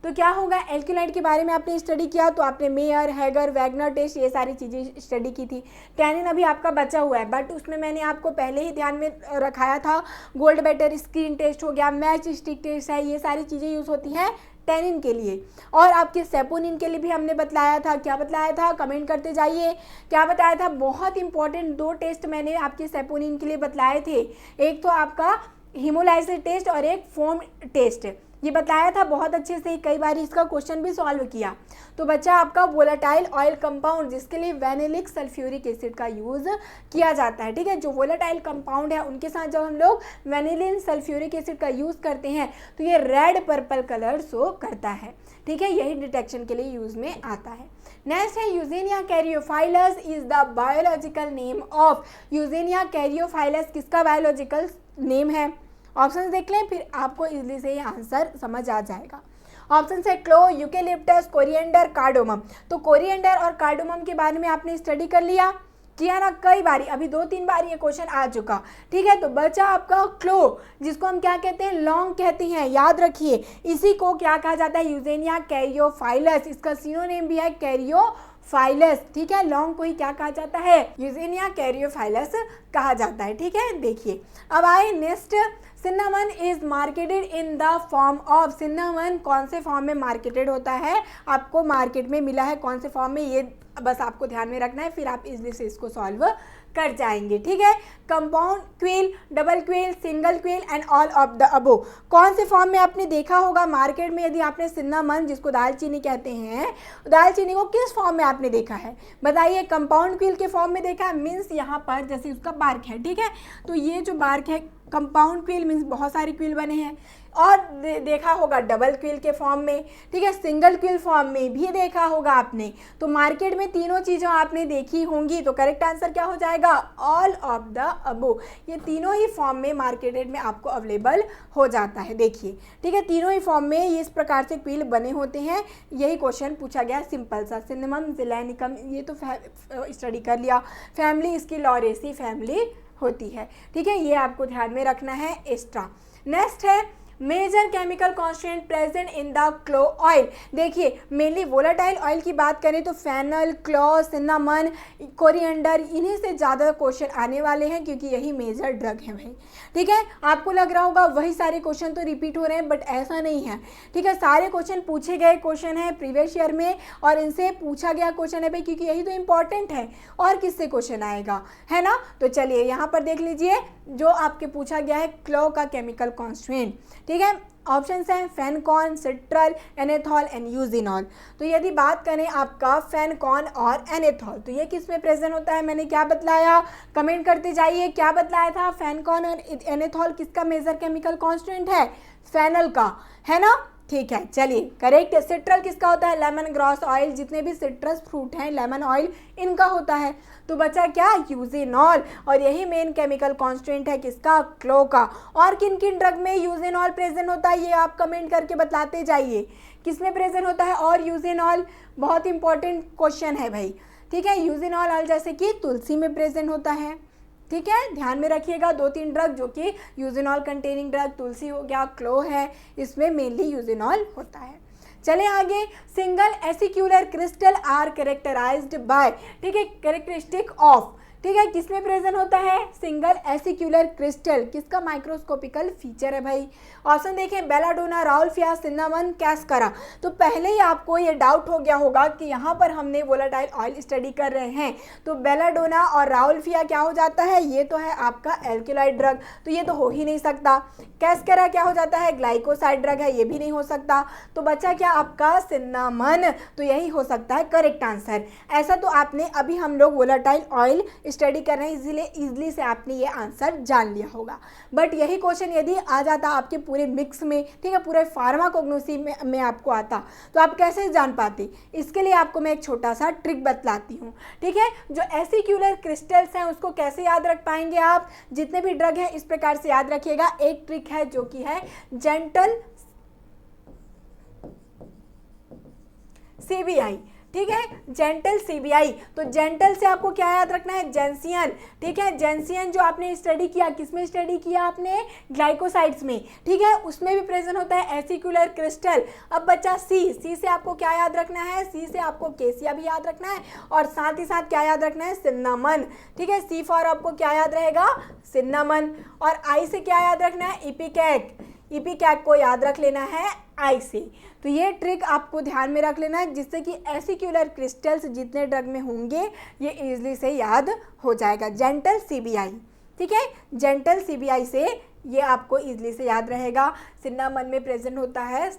A: तो क्या होगा, एल्किलाइड के बारे में आपने स्टडी किया तो आपने मेयर, हैगर, वैगनर टेस्ट ये सारी चीज़ें स्टडी की थी। टैनिन अभी आपका बचा हुआ है, बट उसमें मैंने आपको पहले ही ध्यान में रखाया था, गोल्ड बेटर स्क्रीन टेस्ट हो गया, मैच स्टिक टेस्ट है, ये सारी चीज़ें यूज़ होती हैं टैनिन के लिए। और आपके सैपोनिन के लिए भी हमने बतलाया था, क्या बतलाया था, कमेंट करते जाइए, क्या बताया था। बहुत इंपॉर्टेंट 2 टेस्ट मैंने आपके सैपोनिन के लिए बतलाए थे, एक तो आपका हीमोलाइसिस टेस्ट और एक फोम टेस्ट, ये बताया था बहुत अच्छे से, कई बार इसका क्वेश्चन भी सॉल्व किया। तो बच्चा आपका वोलेटाइल ऑयल कंपाउंड, जिसके लिए वेनिलिक सल्फ्यूरिक एसिड का यूज़ किया जाता है, ठीक है। जो वोलेटाइल कंपाउंड है उनके साथ जब हम लोग वेनिलिन सल्फ्यूरिक एसिड का यूज़ करते हैं तो ये रेड पर्पल कलर शो करता है, ठीक है, यही डिटेक्शन के लिए यूज़ में आता है। नेक्स्ट है Eugenia कैरियोफाइलस is the biological name of. Eugenia कैरियोफाइलस किसका बायोलॉजिकल नेम है? ऑप्शन देख लें, फिर आपको इजली से ये आंसर समझ आ जाएगा। ऑप्शन है क्लो, यूकेलिप्टस, कोरिएंडर, कार्डोमम। तो कोरिएंडर और कार्डोमम के बारे में आपने स्टडी कर लिया, किया ना, कई बारी, अभी 2-3 बार ये क्वेश्चन आ चुका, ठीक है। तो बचा आपका क्लो, जिसको हम क्या कहते हैं, लौंग कहते हैं, याद रखिए। इसी को क्या कहा जाता है, यूजेनिया कैरियोफाइलस, इसका सिनोनिम भी है कैरियोफाइलस, ठीक है। लौंग को ही क्या कहा जाता है, यूजेनिया कैरियोफाइलस कहा जाता है, ठीक है। देखिए अब आए next, सिन्नामन is marketed in the form of. सिन्नामन कौन से फॉर्म में मार्केटेड होता है, आपको मार्केट में मिला है कौन से फॉर्म में, ये बस आपको ध्यान में रखना है, फिर आप इजली से इसको सॉल्व कर जाएंगे, ठीक है। Compound quill, double quill, single quill and all of the अबो। कौन से फॉर्म में आपने देखा होगा मार्केट में, यदि आपने सिन्नामन, जिसको दालचीनी कहते हैं, दालचीनी को किस फॉर्म में आपने देखा है बताइए? कंपाउंड क्विल के फॉर्म में देखा है, मीन्स यहाँ पर जैसे उसका बार्क है, ठीक है। तो ये जो बार्क है कंपाउंड क्विल मीन्स बहुत सारे क्विल बने हैं, और देखा होगा डबल क्विल के फॉर्म में, ठीक है, सिंगल क्विल फॉर्म में भी देखा होगा आपने। तो मार्केट में तीनों चीज़ें आपने देखी होंगी, तो करेक्ट आंसर क्या हो जाएगा, ऑल ऑफ द अबो। ये तीनों ही फॉर्म में मार्केटेड में आपको अवेलेबल हो जाता है, देखिए, ठीक है। तीनों ही फॉर्म में इस प्रकार से क्विल बने होते हैं, यही क्वेश्चन पूछा गया सिंपल सा। सिनेमम, जिलैनिकम, ये तो स्टडी कर लिया। फैमिली इसकी लॉरेसी फैमिली होती है, ठीक है, ये आपको ध्यान में रखना है एक्स्ट्रा। नेक्स्ट है major chemical constituent present in the clove oil. देखिए मेनली वोलेटाइल ऑयल की बात करें तो फेनल, क्लो, सिन्नामन, कोरिएंडर, इन्हीं से ज़्यादा क्वेश्चन आने वाले हैं, क्योंकि यही मेजर ड्रग है भाई, ठीक है। आपको लग रहा होगा वही सारे क्वेश्चन तो रिपीट हो रहे हैं, बट ऐसा नहीं है, ठीक है। सारे क्वेश्चन पूछे गए क्वेश्चन है प्रीवियस ईयर में, और इनसे पूछा गया क्वेश्चन है भाई, क्योंकि यही तो इंपॉर्टेंट है, और किससे क्वेश्चन आएगा, है ना। तो चलिए यहाँ पर देख लीजिए, जो आपके पूछा गया है क्लो का केमिकल कॉन्स्टिट्यूएंट, ठीक है। ऑप्शंस हैं फेनकॉन, सिट्रल, एनेथॉल एंड यूजिनॉल। तो यदि बात करें आपका फेनकॉन और एनेथॉल, तो ये किस में प्रेजेंट होता है, मैंने क्या बतलाया, कमेंट करते जाइए, क्या बतलाया था। फेनकॉन और एनेथॉल किसका मेजर केमिकल कॉन्स्टिट्यूएंट है, फेनल का, है ना, ठीक है। चलिए करेक्ट। सिट्रल किसका होता है, लेमन ग्रास ऑयल, जितने भी सिट्रस फ्रूट हैं, लेमन ऑयल, इनका होता है। तो बचा क्या, यूजेनॉल, और यही मेन केमिकल कॉन्स्टिट्यूएंट है किसका, क्लो का। और किन किन ड्रग में यूजेनॉल प्रेजेंट होता है, ये आप कमेंट करके बतलाते जाइए, किस में प्रेजेंट होता है। और यूजेनॉल बहुत इंपॉर्टेंट क्वेश्चन है भाई, ठीक है। यूजेनॉल ऑयल जैसे कि तुलसी में प्रेजेंट होता है, ठीक है, ध्यान में रखिएगा। 2-3 ड्रग जो कि यूजेनॉल कंटेनिंग ड्रग, तुलसी हो गया, क्लो है, इसमें मेनली यूजेनॉल होता है। चले आगे, single acicular crystal are characterised by, ठीक है, कैरेक्टरिस्टिक ऑफ, ठीक है, किसमें प्रेजेंट होता है, सिंगल एसिक्यूलर क्रिस्टल, किसका माइक्रोस्कोपिकल फीचर है भाई। ऑप्शन देखें, बेलाडोना, राउल्फिया, सिन्नामन, कैस्करा। तो पहले ही आपको ये डाउट हो गया होगा कि यहाँ पर हमने वोलाटाइल ऑयल स्टडी कर रहे हैं, तो बेलाडोना और राउल्फिया क्या हो जाता है, ये तो है आपका एल्केलाइड ड्रग, तो ये तो हो ही नहीं सकता। कैस्करा क्या हो जाता है, ग्लाइकोसाइड ड्रग है, ये भी नहीं हो सकता। तो बचा क्या आपका, सिन्नामन, तो यही हो सकता है करेक्ट आंसर। ऐसा तो आपने, अभी हम लोग वोलाटाइल ऑयल स्टडी कर रहे हैं, इसीलिए इजीली से आपने ये आंसर जान लिया होगा। बट यही क्वेश्चन यदि आ जाता आपके पूरे मिक्स में, ठीक है, पूरे फार्माकोग्नोसी में आपको आता, तो आप कैसे जान पाते। इसके लिए आपको मैं एक छोटा सा ट्रिक बतलाती हूँ, ठीक है। जो एसिक्यूलर क्रिस्टल्स हैं उसको कैसे याद रख पाएंगे आप, जितने भी ड्रग हैं इस प्रकार से याद रखिएगा। एक ट्रिक है जो कि है जेंटल सीबीआई, ठीक है, जेंटल सीबीआई। तो जेंटल से आपको क्या याद रखना है, जेंसियन, ठीक है, जेंसियन जो आपने स्टडी किया, किसमें स्टडी किया आपने, ग्लाइकोसाइड्स में, ठीक है, उसमें भी प्रेजेंट होता है एसिक्यूलर क्रिस्टल। अब बच्चा सी से आपको क्या याद रखना है, सी से आपको केसिया भी याद रखना है, और साथ ही साथ क्या याद रखना है, सिन्नामन, ठीक है, सी फॉर आपको क्या याद रहेगा, सिन्नामन। और आई से क्या याद रखना है, इपिकैक, इपिकैक को याद रख लेना है आई से। तो ये ट्रिक आपको ध्यान में रख लेना है, जिससे कि एसिक्यूलर क्रिस्टल्स जितने ड्रग में होंगे ये इजीली से याद हो जाएगा। जेंटल सीबीआई, ठीक है, जेंटल सीबीआई से ये आपको इजीली से याद रहेगा। सिन्नामन में प्रेजेंट होता है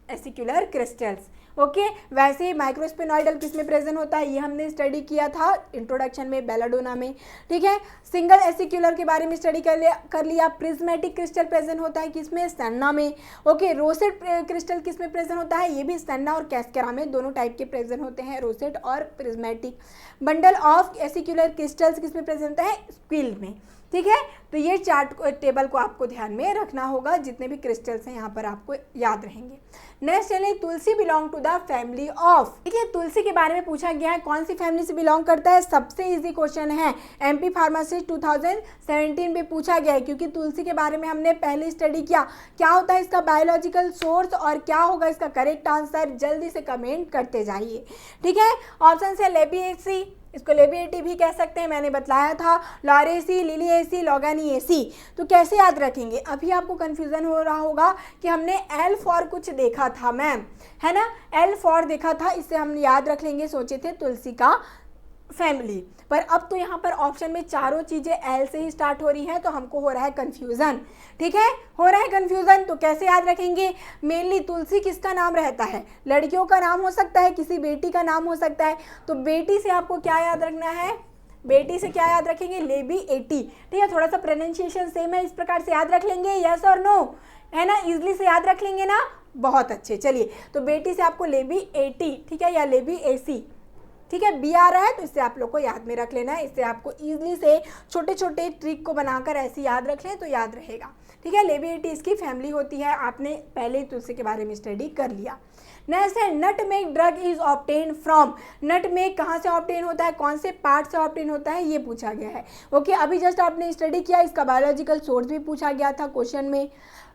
A: एसिक्यूलर क्रिस्टल्स, ओके। वैसे ही माइक्रोस्पिनॉइडल किस में प्रेजेंट होता है, ये हमने स्टडी किया था इंट्रोडक्शन में, बेलाडोना में, ठीक है। सिंगल एसिक्यूलर के बारे में स्टडी कर लिया। प्रिज्मेटिक क्रिस्टल प्रेजेंट होता है किसमें, सेन्ना में, ओके। रोसेट क्रिस्टल किस में प्रेजेंट होता है, ये भी सेन्ना और कैस्करा में, दोनों टाइप के प्रेजेंट होते हैं, रोसेट और प्रिज्मेटिक। बंडल ऑफ एसिक्यूलर क्रिस्टल्स किस में प्रेजेंट होता है, स्क्विल में, ठीक है। तो ये चार्ट टेबल को आपको ध्यान में रखना होगा, जितने भी क्रिस्टल्स हैं यहाँ पर आपको याद रहेंगे। नेक्स्ट चलिए, tulsi belong to the family of, ठीक है, तुलसी के बारे में पूछा गया है, कौन सी फैमिली से बिलोंग करता है। सबसे इजी क्वेश्चन है, एमपी फार्मासिस्ट 2017 में पूछा गया है, क्योंकि तुलसी के बारे में हमने पहले स्टडी किया। क्या होता है इसका बायोलॉजिकल सोर्स और क्या होगा इसका करेक्ट आंसर, जल्दी से कमेंट करते जाइए, ठीक है। ऑप्शन है लेबिएसी, इसको लेबिएटी भी कह सकते हैं, मैंने बतलाया था, लॉरेसी, लिलिएसी, लॉगानिएसी। तो कैसे याद रखेंगे, अभी आपको कंफ्यूजन हो रहा होगा कि हमने एल फॉर कुछ देखा था मैम, है ना, एल फॉर देखा था, इससे हम याद रख लेंगे, सोचे थे तुलसी का फैमिली। पर अब तो यहाँ पर ऑप्शन में चारों चीज़ें एल से ही स्टार्ट हो रही हैं, तो हमको हो रहा है कंफ्यूजन, ठीक है, हो रहा है कंफ्यूजन। तो कैसे याद रखेंगे, मेनली तुलसी किसका नाम रहता है, लड़कियों का नाम हो सकता है, किसी बेटी का नाम हो सकता है। तो बेटी से आपको क्या याद रखना है, बेटी से क्या याद रखेंगे, लेबिएटी, ठीक है। थोड़ा सा प्रोनाउंसिएशन सेम है, इस प्रकार से याद रख लेंगे, यस और नो, है ना, इजिली से याद रख लेंगे ना, बहुत अच्छे। चलिए, तो बेटी से आपको लेबिएटी, ठीक है, या लेबिएसी, ठीक है, बी आ रहा है, तो इससे आप लोग को याद में रख लेना है। इससे आपको इजीली से छोटे छोटे ट्रिक को बनाकर ऐसे याद रख लें तो याद रहेगा, ठीक है। लेबिएटी इसकी फैमिली होती है, आपने पहले ही तुलसी के बारे में स्टडी कर लिया। नेक्स्ट है, nutmeg drug is obtain from, nutmeg कहाँ से ऑब्टेन होता है, कौन से पार्ट से ऑब्टेन होता है, ये पूछा गया है, ओके। अभी जस्ट आपने स्टडी किया, इसका बायोलॉजिकल सोर्स भी पूछा गया था क्वेश्चन में।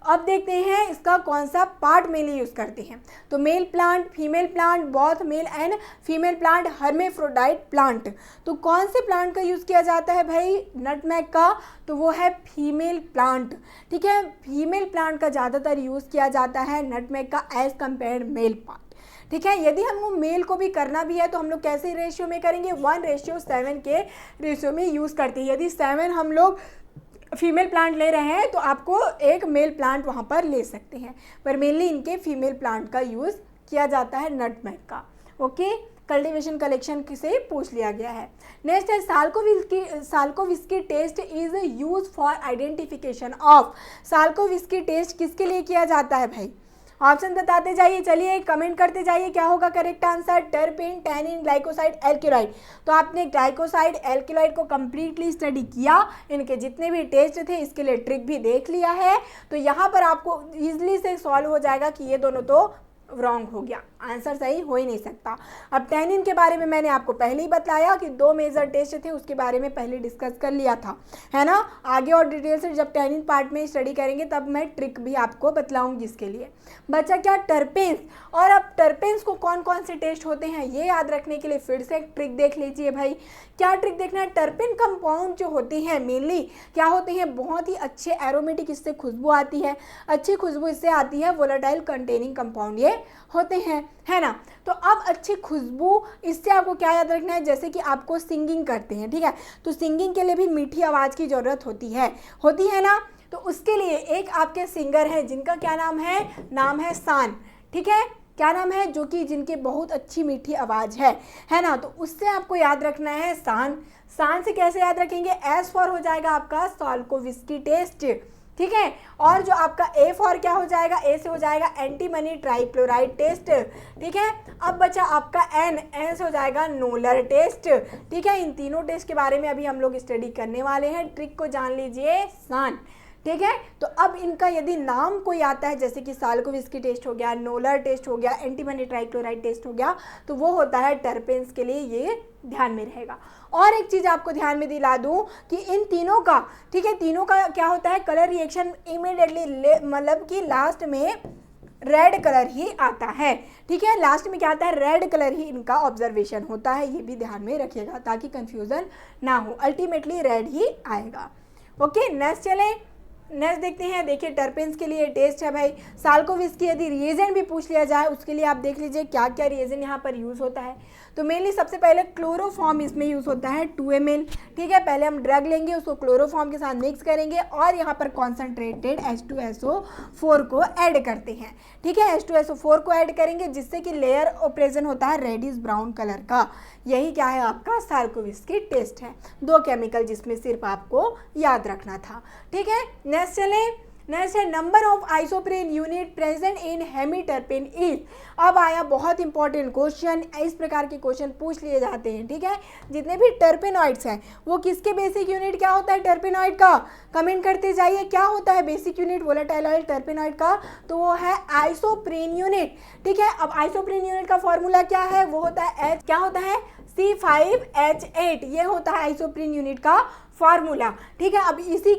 A: अब देखते हैं इसका कौन सा पार्ट मेनली यूज़ करते हैं। तो male plant, female plant, both male and female plant, hermaphrodite plant. तो कौन से प्लांट का यूज़ किया जाता है भाई नटमेग का, तो वो है फीमेल प्लांट, ठीक है। फीमेल प्लांट का ज़्यादातर यूज़ किया जाता है नटमेग का एज कम्पेयर मेल प्लांट, ठीक है। यदि हमको मेल को भी करना भी है तो हम लोग कैसे रेशियो में करेंगे, 1:7 के रेशियो में यूज़ करते हैं। यदि 7 हम लोग फीमेल प्लांट ले रहे हैं तो आपको एक मेल प्लांट वहाँ पर ले सकते हैं, पर मेनली इनके फीमेल प्लांट का यूज़ किया जाता है नटमेग का, ओके। कल्टीवेशन कलेक्शन से पूछ लिया गया है। नेक्स्ट है, Salkowski test is use for identification of, Salkowski test किसके लिए किया जाता है भाई, ऑप्शन बताते जाइए, चलिए कमेंट करते जाइए, क्या होगा correct answer, टर्पेन, tannin, glycoside, alkaloid. तो आपने ग्लाइकोसाइड, एल्केलॉइड को कंप्लीटली स्टडी किया, इनके जितने भी टेस्ट थे इसके लिए ट्रिक भी देख लिया है। तो यहाँ पर आपको इजीली से सॉल्व हो जाएगा कि ये दोनों तो रॉन्ग हो गया। आंसर सही हो ही नहीं सकता। अब टैनिन के बारे में मैंने आपको पहले ही बताया कि 2 मेजर टेस्ट थे, उसके बारे में पहले डिस्कस कर लिया था, है ना। आगे और डिटेल से जब टैनिन पार्ट में स्टडी करेंगे तब मैं ट्रिक भी आपको बतलाऊंगी इसके लिए। बचा क्या, टर्पेन्स। और अब टर्पेन्स को कौन कौन से टेस्ट होते हैं ये याद रखने के लिए फिर से एक ट्रिक देख लीजिए भाई। क्या ट्रिक देखना है, टर्पेन कंपाउंड जो होते हैं मेनली क्या होते हैं, बहुत ही अच्छे एरोमेटिक, इससे खुशबू आती है, अच्छी खुशबू इससे आती है, वोलेटाइल कंटेनिंग कंपाउंड ये होते हैं, है ना। तो अब अच्छी खुशबू इससे आपको क्या याद रखना है, जैसे कि आपको सिंगिंग करते हैं, ठीक है, तो सिंगिंग के लिए भी मीठी आवाज़ की ज़रूरत होती है ना। तो उसके लिए एक आपके सिंगर हैं जिनका क्या नाम है सान, ठीक है, क्या नाम है, जो कि जिनके बहुत अच्छी मीठी आवाज़ है ना। तो उससे आपको याद रखना है सान से कैसे याद रखेंगे, एस फॉर हो जाएगा आपका साल्कोविस्की टेस्ट, ठीक है। और जो आपका ए फॉर क्या हो जाएगा, ए से हो जाएगा एंटीमनी ट्राइक्लोराइड टेस्ट, ठीक है। अब बचा आपका एन से हो जाएगा नोलर टेस्ट, ठीक है। इन तीनों टेस्ट के बारे में अभी हम लोग स्टडी करने वाले हैं, ट्रिक को जान लीजिए सान, ठीक है। तो अब इनका यदि नाम कोई आता है जैसे कि साल्कोविस्की टेस्ट हो गया, नोलर टेस्ट हो गया, एंटीमनी ट्राइक्लोराइड टेस्ट हो गया, तो वो होता है टर्पेन्स के लिए, ये ध्यान में रहेगा। और एक चीज़ आपको ध्यान में दिला दूं कि इन तीनों का, ठीक है, तीनों का क्या होता है, कलर रिएक्शन इमीडिएटली, मतलब कि लास्ट में रेड कलर ही आता है, ठीक है, लास्ट में क्या आता है, रेड कलर ही इनका ऑब्जर्वेशन होता है, ये भी ध्यान में रखिएगा ताकि कंफ्यूजन ना हो, अल्टीमेटली रेड ही आएगा। ओके, नेक्स्ट चले, नेक्स्ट देखते हैं। देखिए टर्पेन्स के लिए टेस्ट है भाई, साल्कोविस्की यदि रिएजेंट भी पूछ लिया जाए उसके लिए आप देख लीजिए क्या क्या रिएजेंट यहाँ पर यूज़ होता है। तो मेनली सबसे पहले क्लोरोफॉर्म इसमें यूज़ होता है 2 ml, ठीक है। पहले हम ड्रग लेंगे, उसको क्लोरोफॉर्म के साथ मिक्स करेंगे और यहाँ पर कॉन्सेंट्रेटेड H2SO4 को ऐड करते हैं, ठीक है। H2SO4 को ऐड करेंगे जिससे कि लेयर प्रेजेंट होता है रेडिश ब्राउन कलर का, यही क्या है आपका साल्कोविस्की टेस्ट है। 2 केमिकल जिसमें सिर्फ आपको याद रखना था, ठीक है। नेक्स्ट चले, नेक्स्ट है number of isoprene unit present in hemiterpene is. अब आया बहुत इंपॉर्टेंट क्वेश्चन, इस प्रकार के क्वेश्चन पूछ लिए जाते हैं, ठीक है। जितने भी टर्पेनॉइड्स हैं वो किसके बेसिक यूनिट क्या होता है टर्पेनॉइड का, कमेंट करते जाइए क्या होता है बेसिक यूनिट वोलेटाइल ऑयल टर्पेनॉइड का, तो वो है आइसोप्रेन यूनिट, ठीक है। अब आइसोप्रेन यूनिट का फॉर्मूला क्या है, वो होता है क्या होता है C5H8, ये होता है आइसोप्रेन यूनिट का फार्मूला, ठीक है। अब इसी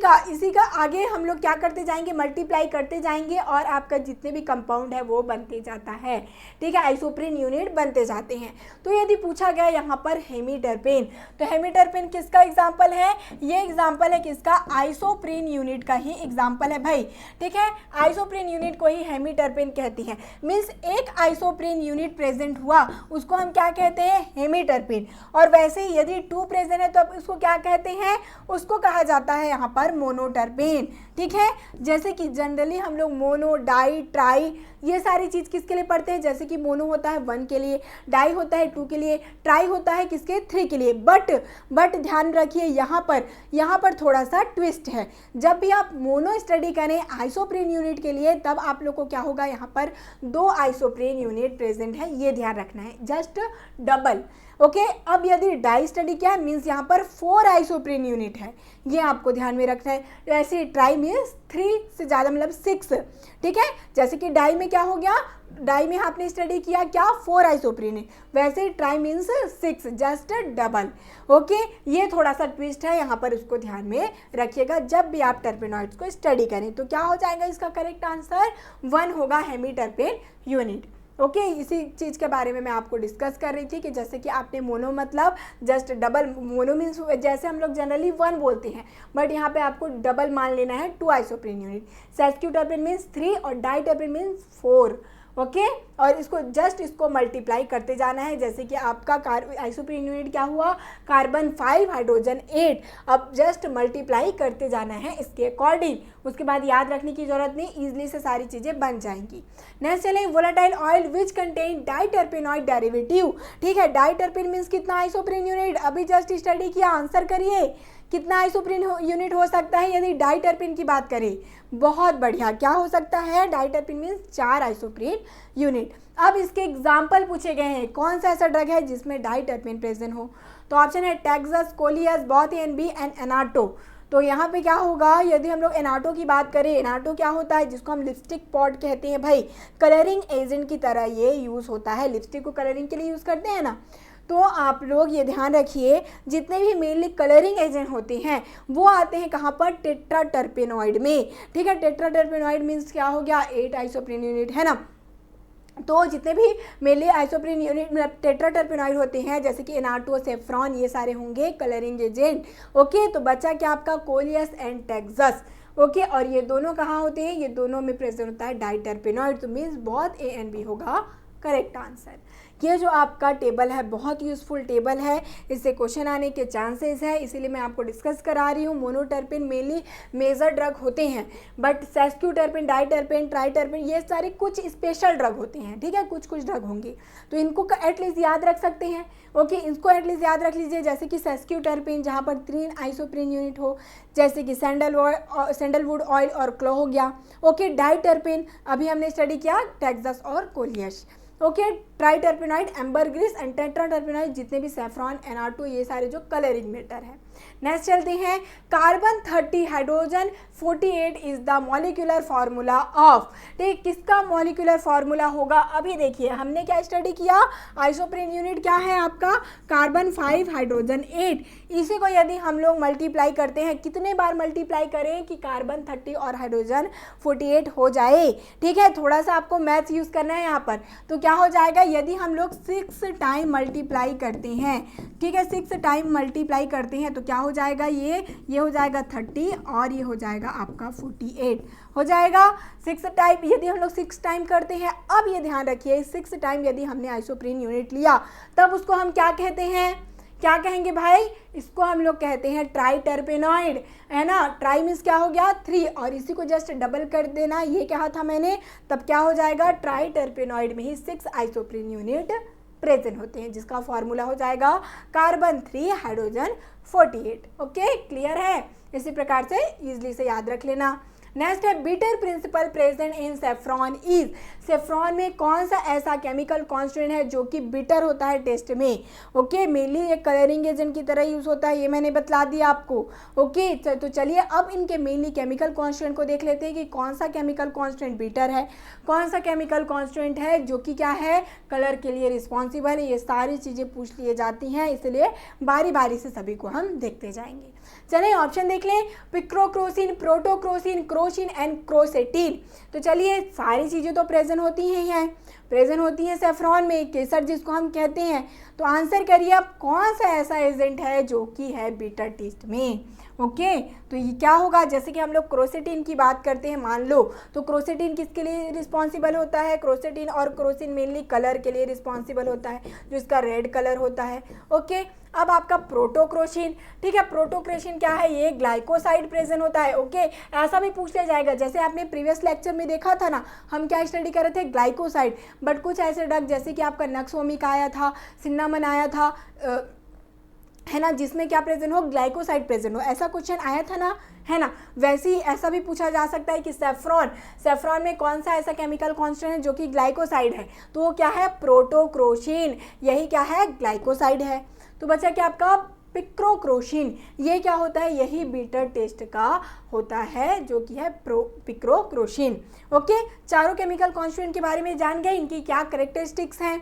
A: का आगे हम लोग क्या करते जाएंगे, मल्टीप्लाई करते जाएंगे और आपका जितने भी कंपाउंड है वो बनते जाता है, ठीक है, आइसोप्रेन यूनिट बनते जाते हैं। तो यदि पूछा गया यहाँ पर हेमीटर्पेन, तो हेमीटर्पेन किसका एग्जाम्पल है, ये एग्जाम्पल है किसका, आइसोप्रेन यूनिट का ही एग्जाम्पल है भाई, ठीक है। आइसोप्रेन यूनिट को ही हेमीटर्पेन कहती है, मीन्स एक आइसोप्रेन यूनिट प्रेजेंट हुआ उसको हम क्या कहते हैं, हेमीटर्पेन। और वैसे ही यदि 2 प्रेजेंट है तो अब उसको क्या कहते हैं, उसको कहा जाता है यहाँ पर मोनोटर्पेन, ठीक है। जैसे कि जनरली हम लोग मोनो, डाई, ट्राई ये सारी चीज़ किसके लिए पढ़ते हैं, जैसे कि मोनो होता है 1 के लिए, डाई होता है 2 के लिए, ट्राई होता है किसके 3 के लिए। बट ध्यान रखिए यहाँ पर थोड़ा सा ट्विस्ट है, जब भी आप मोनो स्टडी करें आइसोप्रेन यूनिट के लिए तब आप लोग को क्या होगा, यहाँ पर 2 आइसोप्रेन यूनिट प्रेजेंट है, ये ध्यान रखना है, जस्ट डबल, ओके। अब यदि डाई स्टडी क्या है, मीन्स यहाँ पर 4 आइसोप्रेन यूनिट है, ये आपको ध्यान में रखना है। ऐसे ट्राई मीन्स 3 से ज़्यादा मतलब 6, ठीक है। जैसे कि डाई में क्या हो गया, डाई में आपने स्टडी किया क्या 4 आइसोप्रेन है, वैसे try means 6, just double, okay. ये थोड़ा सा ट्विस्ट है यहाँ पर, उसको ध्यान में रखिएगा जब भी आप टर्पेनॉइड्स को स्टडी करें। तो क्या हो जाएगा इसका करेक्ट आंसर 1 होगा हेमीटर्पेन यूनिट, ओके। इसी चीज़ के बारे में मैं आपको डिस्कस कर रही थी कि जैसे कि आपने मोनो मतलब जस्ट डबल, मोनो मीन्स जैसे हम लोग जनरली 1 बोलते हैं बट यहाँ पे आपको डबल मान लेना है 2 आइसोप्रेन यूनिट, सेस्क्यूटर्पेन मीन्स 3 और डाइटर्पेन मीन्स 4, ओके। और इसको मल्टीप्लाई करते जाना है, जैसे कि आपका आइसोप्रेन यूनिट क्या हुआ, कार्बन 5 हाइड्रोजन 8, अब जस्ट मल्टीप्लाई करते जाना है इसके अकॉर्डिंग, उसके बाद याद रखने की जरूरत नहीं, ईजिली से सारी चीज़ें बन जाएंगी। नेक्स्ट चलें, volatile oil which contain diterpenoid derivative, ठीक है। डाइटर्पेन मीन्स कितना आइसोप्रेन यूनिट, अभी जस्ट स्टडी किया, आंसर करिए कितना आइसोप्रेन यूनिट हो सकता है यदि डाइटर्पेन की बात करें, बहुत बढ़िया, क्या हो सकता है, डाइटर्पेन मीन्स 4 आइसोप्रेन यूनिट। अब इसके एग्जाम्पल पूछे गए हैं, कौन सा ऐसा ड्रग है जिसमें डाइटर्पेन प्रेजेंट हो, तो ऑप्शन है Taxus, Coleus, both and B and annatto, तो यहाँ पे क्या होगा, यदि हम लोग एनाटो की बात करें, एनाटो क्या होता है, जिसको हम लिपस्टिक पॉट कहते हैं भाई, कलरिंग एजेंट की तरह ये यूज़ होता है, लिपस्टिक को कलरिंग के लिए यूज़ करते हैं ना। तो आप लोग ये ध्यान रखिए, जितने भी मेनली कलरिंग एजेंट होते हैं वो आते हैं कहाँ पर, टेट्राटर्पेनॉइड में, ठीक है। टेट्राटर्पेनॉइड मीन्स क्या हो गया, 8 आइसोप्रीन यूनिट, है ना। तो जितने भी मेनली आइसोप्रीन यूनिट मतलब टेट्राटर्पेनॉइड होते हैं, जैसे कि एनाटो, सेफ्रॉन, ये सारे होंगे कलरिंग एजेंट। ओके, तो बचा क्या आपका, कोलियस एंड टेक्सस। ओके, और ये दोनों कहाँ होते हैं, ये दोनों में प्रेजेंट होता है डाइटर्पेनॉइड। तो मीन्स बहुत ए एंड बी होगा करेक्ट आंसर। ये जो आपका टेबल है बहुत यूज़फुल टेबल है, इससे क्वेश्चन आने के चांसेस है, इसीलिए मैं आपको डिस्कस करा रही हूँ। मोनोटर्पेन मेनली मेजर ड्रग होते हैं, बट सेस्क्यूटर्पेन, डाइटर्पेन, ट्राइटर्पेन ये सारे कुछ स्पेशल ड्रग होते हैं, ठीक है, कुछ कुछ ड्रग होंगे, तो इनको एटलीस्ट याद रख सकते हैं। ओके, इसको एटलीस्ट याद रख लीजिए, जैसे कि सेस्क्यूटर्पेन जहाँ पर 3 आइसोप्रीन यूनिट हो, जैसे कि सैंडलवुड ऑयल और क्लो हो गया। ओके, डाइटर्पेन अभी हमने स्टडी किया, टेक्सस और कोलियस। ओके, ट्राइटर्पेनॉइड, एम्बरग्रिस एंड टेट्राटर्पेनॉइड जितने भी सेफ्रॉन, एनाटो, ये सारे जो कलरिंग मैटर है। नेक्स्ट चलते हैं, carbon 30 hydrogen 48 is the molecular formula of, ठीक, किसका मॉलिक्यूलर फार्मूला होगा। अभी देखिए हमने क्या स्टडी किया, आइसोप्रीन यूनिट क्या है आपका, कार्बन 5 हाइड्रोजन 8, इसी को यदि हम लोग मल्टीप्लाई करते हैं, कितने बार मल्टीप्लाई करें कि कार्बन 30 और हाइड्रोजन 48 हो जाए, ठीक है। थोड़ा सा आपको मैथ्स यूज़ करना है यहाँ पर, तो क्या हो जाएगा, यदि हम लोग 6 टाइम मल्टीप्लाई करते हैं, ठीक है, 6 टाइम मल्टीप्लाई करते हैं तो क्या हो जाएगा, ये हो जाएगा 30 और ये हो जाएगा आपका 48 हो जाएगा। 6 टाइम यदि हम लोग 6 टाइम करते हैं, अब ये ध्यान रखिए 6 टाइम यदि हमने आइसोप्रीन यूनिट लिया तब उसको हम क्या कहते हैं, क्या कहेंगे भाई, इसको हम लोग कहते हैं ट्राइटर्पेनॉइड, है ना। ट्राई मीन्स क्या हो गया 3, और इसी को जस्ट डबल कर देना, ये कहा था मैंने, तब क्या हो जाएगा, ट्राइटर्पेनॉइड में ही 6 आइसोप्रीन यूनिट प्रेजेंट होते हैं, जिसका फॉर्मूला हो जाएगा कार्बन 3 हाइड्रोजन 48। ओके, क्लियर है, इसी प्रकार से इजली से याद रख लेना। नेक्स्ट है, bitter principle present in saffron is, saffron में कौन सा ऐसा केमिकल कॉन्स्टेंट है जो कि बिटर होता है टेस्ट में। ओके, मेनली एक कलरिंग एजेंट की तरह यूज होता है, ये मैंने बतला दिया आपको। ओके, तो चलिए अब इनके मेनली केमिकल कॉन्स्टेंट को देख लेते हैं कि कौन सा केमिकल कॉन्स्टेंट बिटर है, कौन सा केमिकल कॉन्स्टेंट है जो कि क्या है, कलर के लिए रिस्पॉन्सिबल है। ये सारी चीज़ें पूछ लिए जाती हैं, इसलिए बारी बारी से सभी को हम देखते जाएंगे। चलिए ऑप्शन देख लें, पिक्रोक्रोसिन, प्रोटोक्रोसिन, क्रोसिन एंड क्रोसेटिन। तो चलिए सारी चीज़ें तो प्रेजेंट होती हैं, प्रेजेंट होती हैं सेफ्रॉन में, केसर जिसको हम कहते हैं। तो आंसर करिए अब, कौन सा ऐसा एजेंट है जो कि है बिटर टेस्ट में। ओके, तो ये क्या होगा, जैसे कि हम लोग क्रोसेटिन की बात करते हैं मान लो, तो क्रोसेटिन किसके लिए रिस्पॉन्सिबल होता है, क्रोसेटिन और क्रोसिन मेनली कलर के लिए रिस्पॉन्सिबल होता है, जो इसका रेड कलर होता है। ओके, अब आपका प्रोटोक्रोसिन, ठीक है, प्रोटोक्रोसिन क्या है, ये ग्लाइकोसाइड प्रेजेंट होता है। ओके, ऐसा भी पूछ लिया जाएगा, जैसे आपने प्रीवियस लेक्चर में देखा था ना, हम क्या स्टडी कर रहे थे, ग्लाइकोसाइड, बट कुछ ऐसे ड्रग जैसे कि आपका नक्सोमिक आया था, सिन्नामन आया था, है ना, जिसमें क्या प्रेजेंट हो, ग्लाइकोसाइड प्रेजेंट हो, ऐसा क्वेश्चन आया था ना, है ना। वैसे ही ऐसा भी पूछा जा सकता है कि सेफ्रॉन में कौन सा ऐसा केमिकल कॉन्स्टेंट है जो कि ग्लाइकोसाइड है, तो वो क्या है, प्रोटोक्रोसिन, यही क्या है, ग्लाइकोसाइड है। तो बचा क्या आपका, पिक्रोक्रोसिन, ये क्या होता है, यही बिटर टेस्ट का होता है, जो कि है पिक्रोक्रोसिन। ओके, चारों केमिकल कॉन्स्टेंट के बारे में जान गए, इनकी क्या कैरेक्टरिस्टिक्स हैं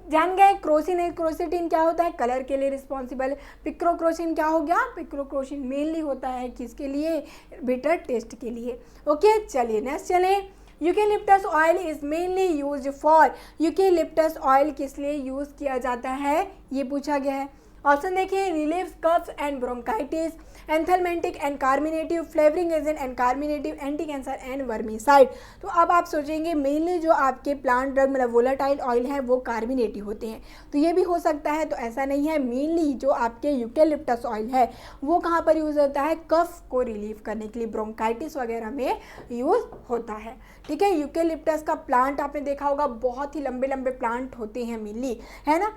A: जान गए। क्रोसेटिन क्या होता है, कलर के लिए रिस्पॉन्सिबल। पिक्रोक्रोसिन क्या हो गया, पिक्रोक्रोसिन मेनली होता है किसके लिए, बिटर टेस्ट के लिए। ओके, चलिए नेक्स्ट चले, eucalyptus oil is mainly use for, eucalyptus oil किस लिए यूज किया जाता है, ये पूछा गया है। ऑप्शन देखिए, relief cough and bronchitis, anthelmintic and carminative, flavouring agent and carminative, anti cancer and vermicide. तो अब आप सोचेंगे मेनली जो आपके प्लांट ड्रग मतलब वोलाटाइल ऑयल है वो कार्मिनेटिव होते हैं, तो ये भी हो सकता है, तो ऐसा नहीं है। मेनली जो आपके यूकेलिप्टस ऑयल है वो कहाँ पर यूज़ होता है, कफ को रिलीव करने के लिए, ब्रोंकाइटिस वगैरह में यूज़ होता है। ठीक है, यूकेलिप्टस का प्लांट आपने देखा होगा, बहुत ही लंबे लंबे प्लांट होते हैं मेनली, है ना।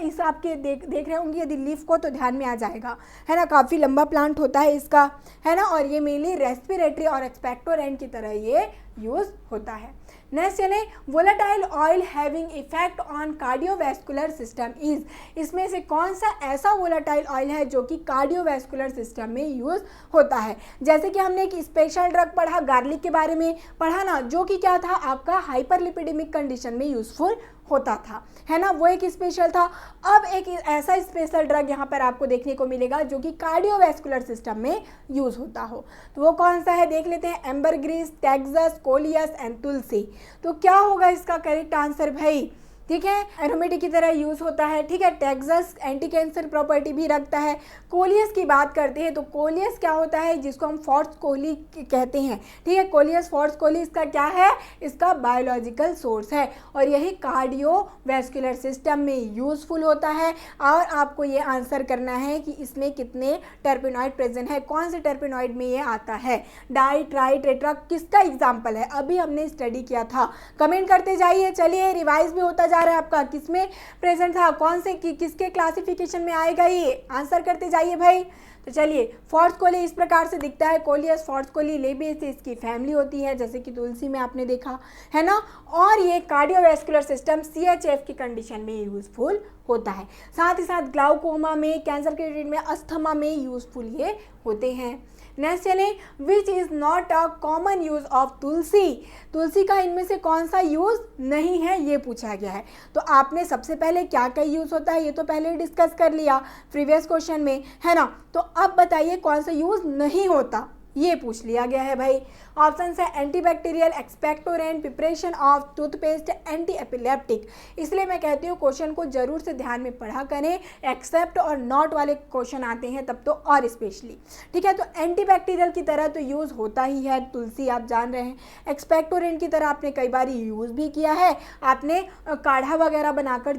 A: इस आपके देख रहे होंगी यदि लीफ को तो ध्यान में आ जाएगा, है ना, काफ़ी लंबा प्लांट होता है इसका, है ना, और ये मेनली रेस्पिरेटरी और एक्सपेक्टोरेंट की तरह ये यूज़ होता है। नेक्स्ट चले, volatile oil having effect on cardiovascular system is, इसमें से कौन सा ऐसा वोलाटाइल ऑयल है जो कि कार्डियोवैस्कुलर सिस्टम में यूज़ होता है। जैसे कि हमने एक स्पेशल ड्रग पढ़ा, गार्लिक के बारे में पढ़ा ना, जो कि क्या था आपका हाइपरलिपिडेमिक कंडीशन में यूजफुल होता था, है ना, वो एक स्पेशल था। अब एक ऐसा स्पेशल ड्रग यहाँ पर आपको देखने को मिलेगा जो कि कार्डियोवैस्कुलर सिस्टम में यूज़ होता हो, तो वो कौन सा है देख लेते हैं, एम्बरग्रीस, टेक्सास, कोलियस एंड तुलसी। तो क्या होगा इसका करेक्ट आंसर भाई, ठीक है, एरोमेटिक की तरह यूज़ होता है, ठीक है, टेक्सास एंटी कैंसर प्रॉपर्टी भी रखता है। कोलियस की बात करते हैं तो कोलियस क्या होता है, जिसको हम फॉर्स कोली कहते हैं, ठीक है, कोलियस फॉर्स कोली इसका क्या है, इसका बायोलॉजिकल सोर्स है और यही कार्डियोवैस्कुलर सिस्टम में यूजफुल होता है। और आपको ये आंसर करना है कि इसमें कितने टर्पेनॉइड प्रेजेंट है, कौन से टर्पेनॉइड में ये आता है, डाई ट्राई टेट्रा किसका एग्जाम्पल है, अभी हमने स्टडी किया था, कमेंट करते जाइए। चलिए रिवाइज भी होता जा रहा है आपका, किसमें प्रेजेंट था, कौन से किसके क्लासिफिकेशन में आएगा, ये आंसर करते जाइए भाई। तो चलिए, फॉर्स कोली इस प्रकार से दिखता है, कोलियस फॉर्स कोली लेबेसी इसकी फैमिली होती है, जैसे कि तुलसी में आपने देखा है ना, और ये कार्डियोवैस्कुलर सिस्टम CHF की कंडीशन में यूजफुल होता है। साथ ही साथ ग्लाउकोमा में, कैंसर के ट्रीटमेंट में, अस्थमा में यूजफुल ये होते हैं। नेक्स्ट चले, which is not a common use of tulsi, तुलसी का इनमें से कौन सा यूज़ नहीं है ये पूछा गया है। तो आपने सबसे पहले क्या क्या यूज़ होता है ये तो पहले डिस्कस कर लिया प्रीवियस क्वेश्चन में, है ना, तो अब बताइए कौन सा यूज़ नहीं होता, ये पूछ लिया गया है भाई। ऑप्शन है antibacterial, expectorant, preparation of toothpaste, anti epileptic. इसलिए मैं कहती हूँ क्वेश्चन को जरूर से ध्यान में पढ़ा करें, एक्सेप्ट और नॉट वाले क्वेश्चन आते हैं तब तो और स्पेशली, ठीक है। तो एंटीबैक्टीरियल की तरह तो यूज़ होता ही है तुलसी, आप जान रहे हैं। एक्सपेक्टोरेंट की तरह आपने कई बार यूज़ भी किया है, आपने काढ़ा वगैरह बनाकर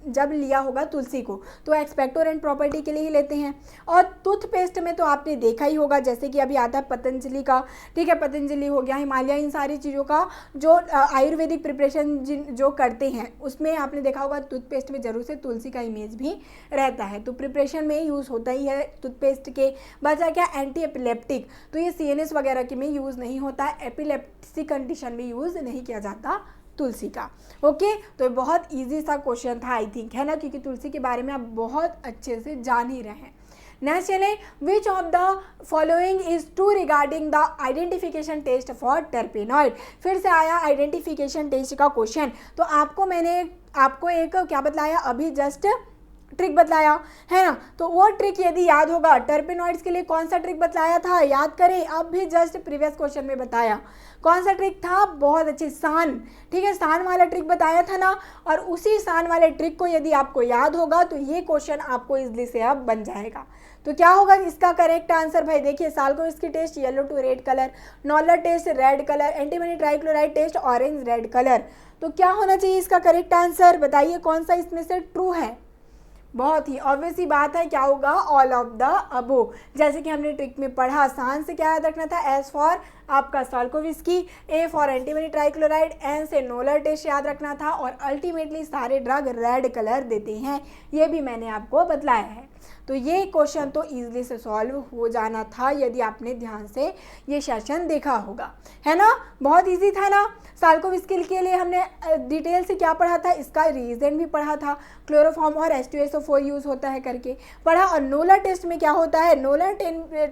A: जब लिया होगा तुलसी को तो एक्सपेक्टोरेंट प्रॉपर्टी के लिए ही लेते हैं। और टूथपेस्ट में तो आपने देखा ही होगा, जैसे कि अभी आता है पतंजलि का, ठीक है, पतंजलि हो गया, हिमालय, इन सारी चीज़ों का जो आयुर्वेदिक प्रिपरेशन जो करते हैं उसमें आपने देखा होगा टूथपेस्ट में जरूर से तुलसी का इमेज भी रहता है, तो प्रिपरेशन में यूज़ होता ही है टूथपेस्ट के। बचा क्या, एंटी एपिलेप्टिक, तो ये CNS वगैरह के में यूज़ नहीं होता है, एपिलेप्सी कंडीशन में यूज़ नहीं किया जाता तुलसी का। ओके, तो बहुत इजी सा क्वेश्चन था आई थिंक, है ना, क्योंकि तुलसी के बारे में आप बहुत अच्छे से जान ही रहे हैं। नेक्स्ट चले, which of the following is true regarding the identification test for terpenoid. फिर से आया आइडेंटिफिकेशन टेस्ट का क्वेश्चन। तो मैंने आपको एक क्या बताया, अभी जस्ट ट्रिक बतलाया है ना, तो वो ट्रिक यदि याद होगा, टर्पेनॉइड्स के लिए कौन सा ट्रिक बतलाया था याद करें, अब भी जस्ट प्रीवियस क्वेश्चन में बताया, कौन सा ट्रिक था, बहुत अच्छे, सान, ठीक है, सान वाला ट्रिक बताया था ना, और उसी सान वाले ट्रिक को यदि आपको याद होगा तो ये क्वेश्चन आपको इजली से अब बन जाएगा। तो क्या होगा इसका करेक्ट आंसर भाई, देखिए, Salkowski test yellow to red colour, Knoller test red colour, antimony trichloride test orange red colour. तो क्या होना चाहिए इसका करेक्ट आंसर, बताइए कौन सा इसमें से ट्रू है। बहुत ही ऑब्वियस ही बात है, क्या होगा, ऑल ऑफ द अबो। जैसे कि हमने ट्रिक में पढ़ा, सान से क्या याद रखना था, एस फॉर आपका Salkowski, A for antimony trichloride, N से नोलर टेस्ट याद रखना था, और अल्टीमेटली सारे ड्रग रेड कलर देते हैं, ये भी मैंने आपको बतलाया है। तो ये क्वेश्चन तो ईजिली से सॉल्व हो जाना था यदि आपने ध्यान से ये सेशन देखा होगा, है ना, बहुत इजी था ना। साल्कोविस्की के लिए हमने डिटेल से क्या पढ़ा था, इसका रीजन भी पढ़ा था, क्लोरोफॉर्म और H2SO4 यूज़ होता है करके पढ़ा। और नोलर टेस्ट में क्या होता है, नोलर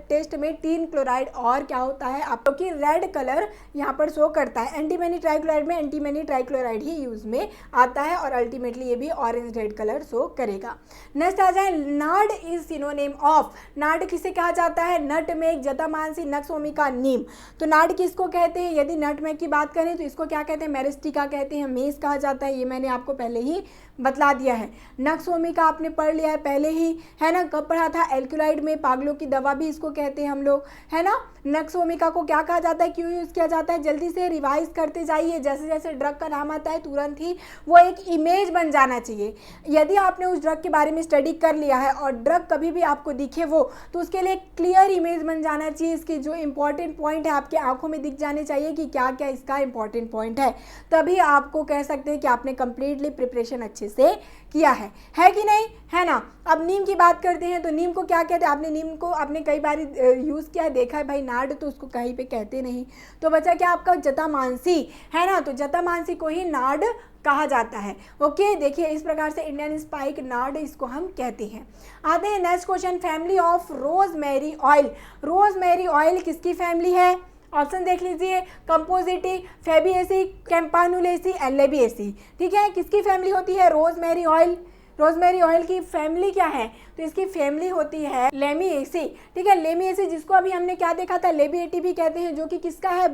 A: टेस्ट में टीन क्लोराइड और क्या होता है आपको कि रेड कलर यहाँ पर शो करता है। एंटीमनी ट्राइक्लोराइड में एंटीमनी ट्राइक्लोराइड ही यूज़ में आता है और अल्टीमेटली ये भी ऑरेंज रेड कलर शो करेगा। नेक्स्ट आ जाए, नाड इज सिनोनिम ऑफ, नाड किसे कहा जाता है, नटमेग, जटामांसी, नक्सोमिका, नीम। तो नाड किसको कहते हैं, यदि नटमेग की बात करें तो इसको क्या कहते हैं, मेरिस्टिका कहते हैं, मेस कहा जाता है, ये मैंने आपको पहले ही बतला दिया है। नक्सोमिका आपने पढ़ लिया है पहले ही, है ना, कब पढ़ा था, एल्कुलाइड में, पागलों की दवा भी इसको कहते हैं हम लोग, है ना। नक्सोमिका को क्या कहा जाता है, क्यों यूज़ किया जाता है, जल्दी से रिवाइज करते जाइए, जैसे जैसे ड्रग का नाम आता है तुरंत ही वो एक इमेज बन जाना चाहिए। यदि आपने उस ड्रग के बारे में स्टडी कर लिया है और ड्रग कभी भी आपको दिखे वो, तो उसके लिए क्लियर इमेज बन जाना चाहिए, इसके जो इंपॉर्टेंट पॉइंट है आपके आंखों में दिख जाने चाहिए कि क्या क्या इसका इंपॉर्टेंट पॉइंट है, तभी आपको कह सकते हैं कि आपने कंप्लीटली प्रिपरेशन अच्छे अच्छे से किया है कि नहीं, है ना। अब नीम की बात करते हैं, तो नीम को क्या कहते हैं, आपने नीम को आपने कई बार यूज़ किया देखा है भाई, नाड़ तो उसको कहीं पे कहते नहीं, तो बचा क्या आपका जटामांसी, है ना। तो जटामांसी को ही नाड़ कहा जाता है। ओके, देखिए इस प्रकार से इंडियन स्पाइक नाड़ इसको हम कहते हैं। आते हैं next question, family of rosemary oil. Rosemary oil किसकी फैमिली है, ऑप्शन देख लीजिए, कंपोजिटी, फेबिएसी, कैम्पानुलेसी, एलेबिएसी। ठीक है, किसकी फैमिली होती है रोजमेरी ऑयल, रोजमेरी ऑयल की फैमिली क्या है, तो इसकी फैमिली होती है लेमिएसी। ठीक है, लेमिएसी जिसको अभी हमने क्या देखा था, लेबिएटी भी कहते हैं, जो कि किसका है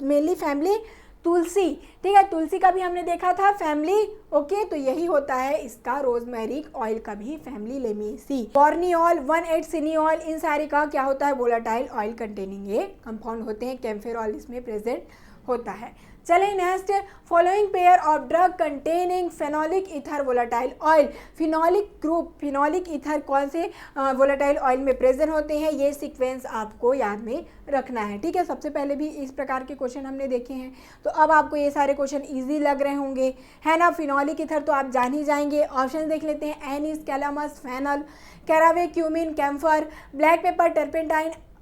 A: मेनली फैमिली तुलसी। ठीक है, तुलसी का भी हमने देखा था फैमिली। ओके, तो यही होता है इसका रोजमेरी ऑयल का भी फैमिली लेमिएसी। बॉर्नियोल, 1,8 सिनियोल, इन सारे का क्या होता है वोलाटाइल ऑयल कंटेनिंग ये कंपाउंड होते हैं, कैम्फेरॉल इसमें प्रेजेंट होता है। चलिए next, following pair of drug containing phenolic ether volatile oil. Phenolic group, phenolic ether कौन से वोलाटाइल ऑयल में प्रेजेंट होते हैं, ये सीक्वेंस आपको याद में रखना है। ठीक है, सबसे पहले भी इस प्रकार के क्वेश्चन हमने देखे हैं, तो अब आपको ये सारे क्वेश्चन इजी लग रहे होंगे, है ना। फिनोलिक ईथर तो आप जान ही जाएंगे। ऑप्शन देख लेते हैं, anise, calamus, fennel, caraway, cumin, camphor, black pepper,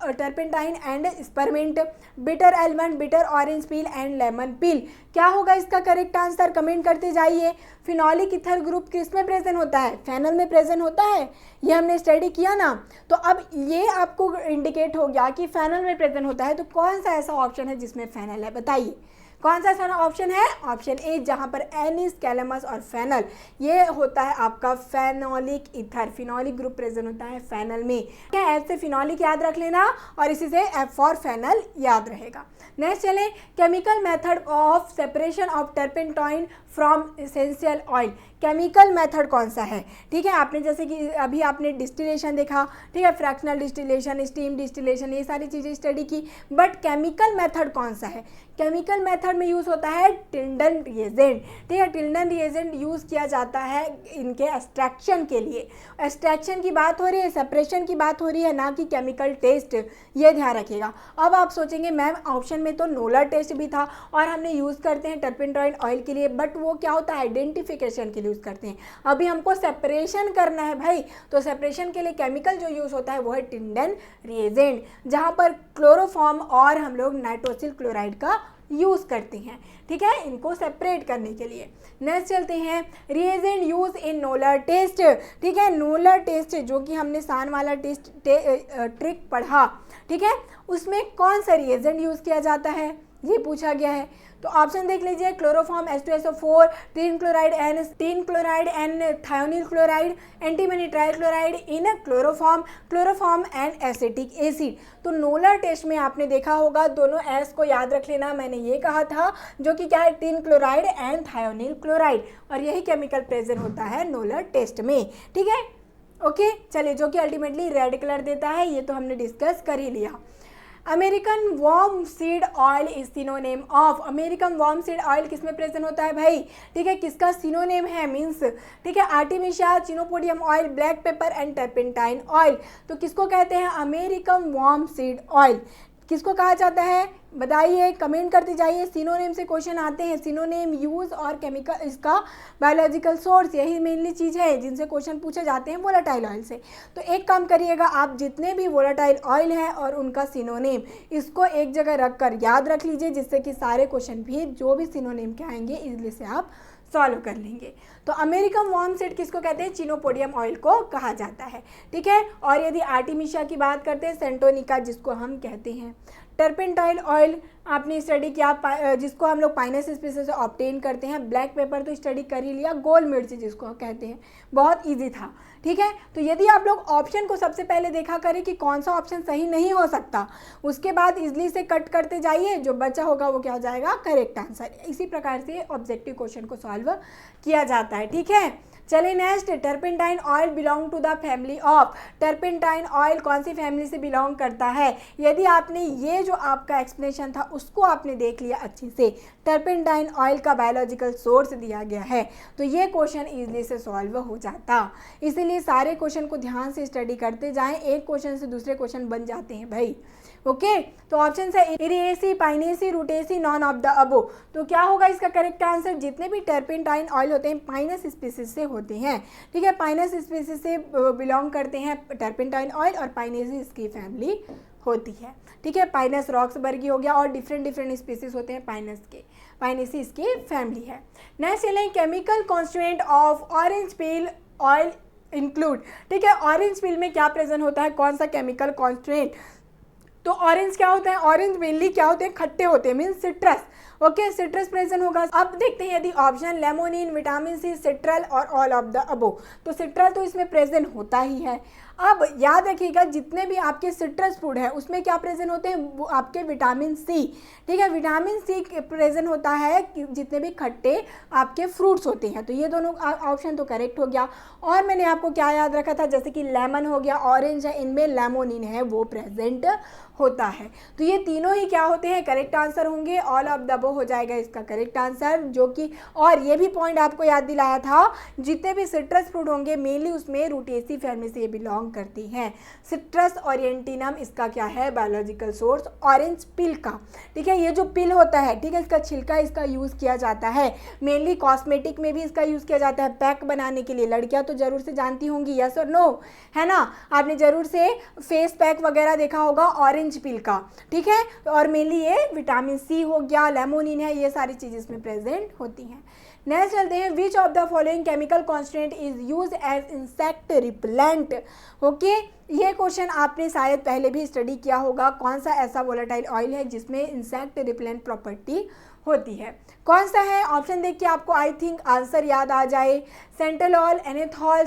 A: turpentine and spearmint, bitter almond, bitter orange peel and lemon peel. क्या होगा इसका करेक्ट आंसर, कमेंट करते जाइए। फिनोलिक ईथर ग्रुप किस में प्रेजेंट होता है, फेनल में प्रेजेंट होता है, ये हमने स्टडी किया ना। तो अब ये आपको इंडिकेट हो गया कि फेनल में प्रेजेंट होता है, तो कौन सा ऐसा ऑप्शन है जिसमें फेनल है, बताइए कौन सा ऐसा ऑप्शन है, ऑप्शन ए, जहां पर एनिस, कैलामस और फेनल ये होता है आपका phenolic ether, phenolic group present होता है फेनल में। क्या एफ से फिनोलिक याद रख लेना और इसी से एफ फॉर फेनल याद रहेगा। नेक्स्ट चले, chemical method of separation of turpentine from essential oil. Chemical method कौन सा है, ठीक है, आपने जैसे कि अभी आपने डिस्टिलेशन देखा, ठीक है, फ्रैक्शनल डिस्टिलेशन, स्टीम डिस्टिलेशन, ये सारी चीज़ें स्टडी की, बट केमिकल मेथड कौन सा है, केमिकल मेथड में यूज़ होता है टिल्डन रिएजेंट। ठीक है, टिल्डन रिएजेंट यूज़ किया जाता है इनके एक्सट्रैक्शन के लिए। एक्सट्रैक्शन की बात हो रही है, सेपरेशन की बात हो रही है, ना कि केमिकल टेस्ट, ये ध्यान रखिएगा। अब आप सोचेंगे मैम ऑप्शन में तो नोलर टेस्ट भी था और हमने यूज़ करते हैं टर्पेंटाइन ऑयल के लिए, बट वो क्या होता है आइडेंटिफिकेशन के लिए यूज़ करते हैं। अभी हमको सेपरेशन करना है भाई, तो सेपरेशन के लिए केमिकल जो यूज़ होता है वो है टिल्डन रिएजेंट, जहाँ पर क्लोरोफॉर्म और हम लोग नाइट्रोसिल क्लोराइड का यूज़ करते हैं। ठीक है, इनको सेपरेट करने के लिए। नेक्स्ट चलते हैं, रिएजेंट यूज इन नोलर टेस्ट। ठीक है, नोलर टेस्ट जो कि हमने सान वाला टेस्ट ट्रिक पढ़ा, ठीक है, उसमें कौन सा रिएजेंट यूज़ किया जाता है ये पूछा गया है। तो ऑप्शन देख लीजिए, chloroform, H2SO4, tin chloride and thionyl chloride, antimony trichloride in chloroform and acetic acid. तो नोलर टेस्ट में आपने देखा होगा, दोनों एस को याद रख लेना, मैंने ये कहा था, जो कि क्या है tin chloride and thionyl chloride, और यही केमिकल प्रेजेंट होता है नोलर टेस्ट में। ठीक है, ओके, चलिए, जो कि अल्टीमेटली रेड कलर देता है, ये तो हमने डिस्कस कर ही लिया। American worm seed oil is synonym of. American worm seed oil किस में प्रेजेंट होता है भाई, ठीक है, किसका सिनोनेम है, मीन्स, ठीक है, Artemisia, chenopodium oil, black pepper and turpentine oil. तो किसको कहते हैं अमेरिकन वॉर्म सीड ऑयल, किसको कहा जाता है बताइए, कमेंट करते जाइए। सिनोनेम से क्वेश्चन आते हैं, सिनोनेम, यूज और केमिकल, इसका बायोलॉजिकल सोर्स, यही मेनली चीज़ है जिनसे क्वेश्चन पूछे जाते हैं वोलाटाइल ऑयल से। तो एक काम करिएगा, आप जितने भी वोलाटाइल ऑयल हैं और उनका सिनोनेम, इसको एक जगह रख कर याद रख लीजिए, जिससे कि सारे क्वेश्चन भी जो भी सिनोनेम के आएंगे इजली से आप सॉल्व कर लेंगे। तो अमेरिकन वॉर्म सीड किसको कहते हैं, चिनोपोडियम ऑयल को कहा जाता है। ठीक है, और यदि आर्टिमिशिया की बात करते हैं, सेंटोनिका जिसको हम कहते हैं। टर्पेंटाइल ऑयल आपने स्टडी किया, जिसको हम लोग पाइनस स्पीसीज से ऑब्टेन करते हैं। ब्लैक पेपर तो स्टडी कर ही लिया, गोल मिर्च जिसको कहते हैं, बहुत इजी था। ठीक है, तो यदि आप लोग ऑप्शन को सबसे पहले देखा करें कि कौन सा ऑप्शन सही नहीं हो सकता, उसके बाद इजली से कट करते जाइए, जो बचा होगा वो क्या हो जाएगा करेक्ट आंसर। इसी प्रकार से ऑब्जेक्टिव क्वेश्चन को सॉल्व किया जाता है। ठीक है, चलिए next, turpentine oil belong to the family of, turpentine oil कौन सी फैमिली से बिलोंग करता है। यदि आपने ये जो आपका एक्सप्लेनेशन था उसको आपने देख लिया अच्छे से, टर्पेंटाइन ऑयल का बायोलॉजिकल सोर्स दिया गया है, तो ये क्वेश्चन इजीली से सॉल्व हो जाता। इसीलिए सारे क्वेश्चन को ध्यान से स्टडी करते जाएं, एक क्वेश्चन से दूसरे क्वेश्चन बन जाते हैं भाई। ओके, तो ऑप्शन है Iridaceae, Pinaceae, Rutaceae, none of the above. तो क्या होगा इसका करेक्ट आंसर, जितने भी टर्पेंटाइन ऑयल होते हैं पाइनस स्पीसीज से होते हैं। ठीक है, पाइनस स्पीसीज से बिलोंग करते हैं टर्पेंटाइन ऑयल, और पाइनेसी इसकी फैमिली होती है। ठीक है, पाइनस रॉक्सबर्गी हो गया, और डिफरेंट स्पीसीज होते हैं पाइनस के, पाइनेसी इसकी फैमिली है। नेक्स्ट चलें, chemical constituent of orange peel oil include. ठीक है, ऑरेंज पील में क्या प्रेजेंट होता है, कौन सा केमिकल कॉन्स्टिट्यूएंट। तो ऑरेंज क्या होता है, ऑरेंज मेनली क्या होते हैं, खट्टे होते हैं, mean citrus. Okay, citrus present होगा। अब देखते हैं यदि ऑप्शन लेमोनिन, विटामिन सी, सिट्रल और ऑल ऑफ द अबो। तो सिट्रल तो इसमें प्रेजेंट होता ही है। अब याद रखिएगा जितने भी आपके सिट्रस फूड है उसमें क्या प्रेजेंट होते हैं, वो आपके विटामिन सी। ठीक है, विटामिन सी प्रेजेंट होता है जितने भी खट्टे आपके फ्रूट्स होते हैं। तो ये दोनों ऑप्शन तो करेक्ट हो गया। और मैंने आपको क्या याद रखा था, जैसे कि लेमन हो गया, ऑरेंज है, इनमें लेमोनिन है वो प्रेजेंट होता है। तो ये तीनों ही क्या होते हैं, करेक्ट आंसर होंगे। ऑल ऑफ द अबव हो जाएगा इसका करेक्ट आंसर, जो कि और ये भी पॉइंट आपको याद दिलाया था, जितने भी सिट्रस फ्रूट होंगे मेनली उसमें रूटेसी फैमिली से बिलोंग करती हैं। सिट्रस ओरिएंटिनम इसका क्या है, बायोलॉजिकल सोर्स ऑरेंज पिल का। ठीक है, ये जो पिल होता है, ठीक है, इसका छिलका इसका यूज़ किया जाता है, मेनली कॉस्मेटिक में भी इसका यूज़ किया जाता है, पैक बनाने के लिए। लड़कियां तो जरूर से जानती होंगी, यस और नो, है ना, आपने जरूर से फेस पैक वगैरह देखा होगा ऑरेंज पिल का। ठीक है, और मेनली ये विटामिन सी हो गया, लेमोनिन है, ये सारी चीज़ इसमें प्रेजेंट होती हैं। नेक्स्ट चलते हैं, which of the following chemical constituent is use as insect repellent. Okay, ये क्वेश्चन आपने शायद पहले भी स्टडी किया होगा, कौन सा ऐसा वोलेटाइल ऑयल है जिसमें इंसेक्ट रिपेलेंट प्रॉपर्टी होती है, कौन सा है। ऑप्शन देख के आपको आई थिंक आंसर याद आ जाए, सेंटेलॉल, एनेथॉल,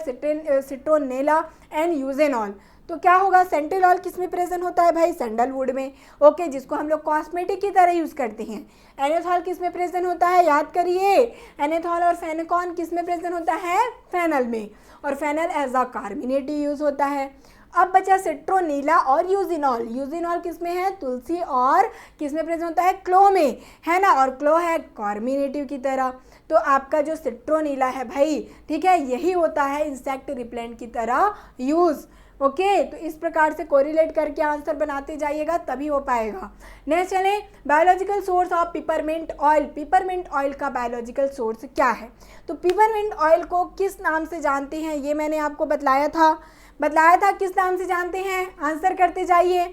A: सिट्रोनेला एंड यूजेनॉल। तो क्या होगा, सेंटेलॉल किस में प्रेजेंट होता है भाई, सैंडलवुड में। ओके, जिसको हम लोग कॉस्मेटिक की तरह यूज़ करते हैं। एनेथॉल किस में प्रेजेंट होता है, याद करिए, एनेथॉल और फेनेकॉन किस में प्रेजेंट होता है, फेनल में, और fennel as a carminative use होता है। अब बचा सिट्रोनीला और यूजिनॉल। यूजिनॉल किस में है, तुलसी, और किस में प्रेजेंट होता है, क्लो में, है ना, और क्लो है कार्बोनेटिव की तरह। तो आपका जो सिट्रोनीला है भाई, ठीक है, यही होता है इंसेक्ट रिपेलेंट की तरह यूज़। ओके, तो इस प्रकार से कोरिलेट करके आंसर बनाते जाइएगा तभी हो पाएगा। नेक्स्ट चलें, biological source of peppermint oil. Peppermint oil का बायोलॉजिकल सोर्स क्या है। तो पिपरमिंट ऑयल को किस नाम से जानते हैं, ये मैंने आपको बताया था किस नाम से जानते हैं, आंसर करते जाइए।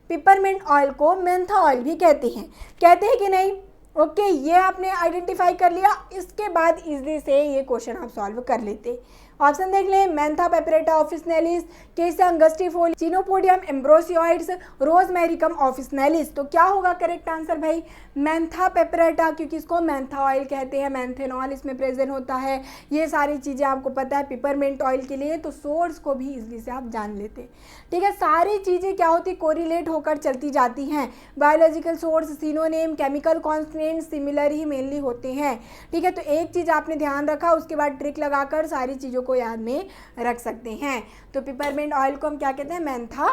A: पिपरमिंट ऑयल को मेंथा ऑयल भी कहते हैं कि नहीं। ओके, ये आपने आइडेंटिफाई कर लिया, इसके बाद इजली से ये क्वेश्चन आप सॉल्व कर लेते। ऑप्शन देख लें, मेंथा पेपरेटा ऑफिसनेलिस, केसा अंगस्टिफोली, चिनोपोडियम एम्ब्रोसियोइड्स, रोजमेरिकम ऑफिसनेलिस। तो क्या होगा करेक्ट आंसर भाई, मेंथा पेपरेटा, क्योंकि इसको मेंथा ऑयल कहते हैं, मेंथेनॉल इसमें प्रेजेंट होता है। ये सारी चीज़ें आपको पता है पिपरमिंट ऑयल के लिए, तो सोर्स को भी इजली से आप जान लेते। ठीक है, सारी चीज़ें क्या होती, कोरिलेट होकर चलती जाती हैं। Biological source, synonym, chemical constituent similar ही मेनली होते हैं। ठीक है, तो एक चीज़ आपने ध्यान रखा, उसके बाद ट्रिक लगाकर सारी चीज़ों को याद में रख सकते हैं। तो पिपरमिंट ऑयल को हम क्या कहते हैं, मेंथा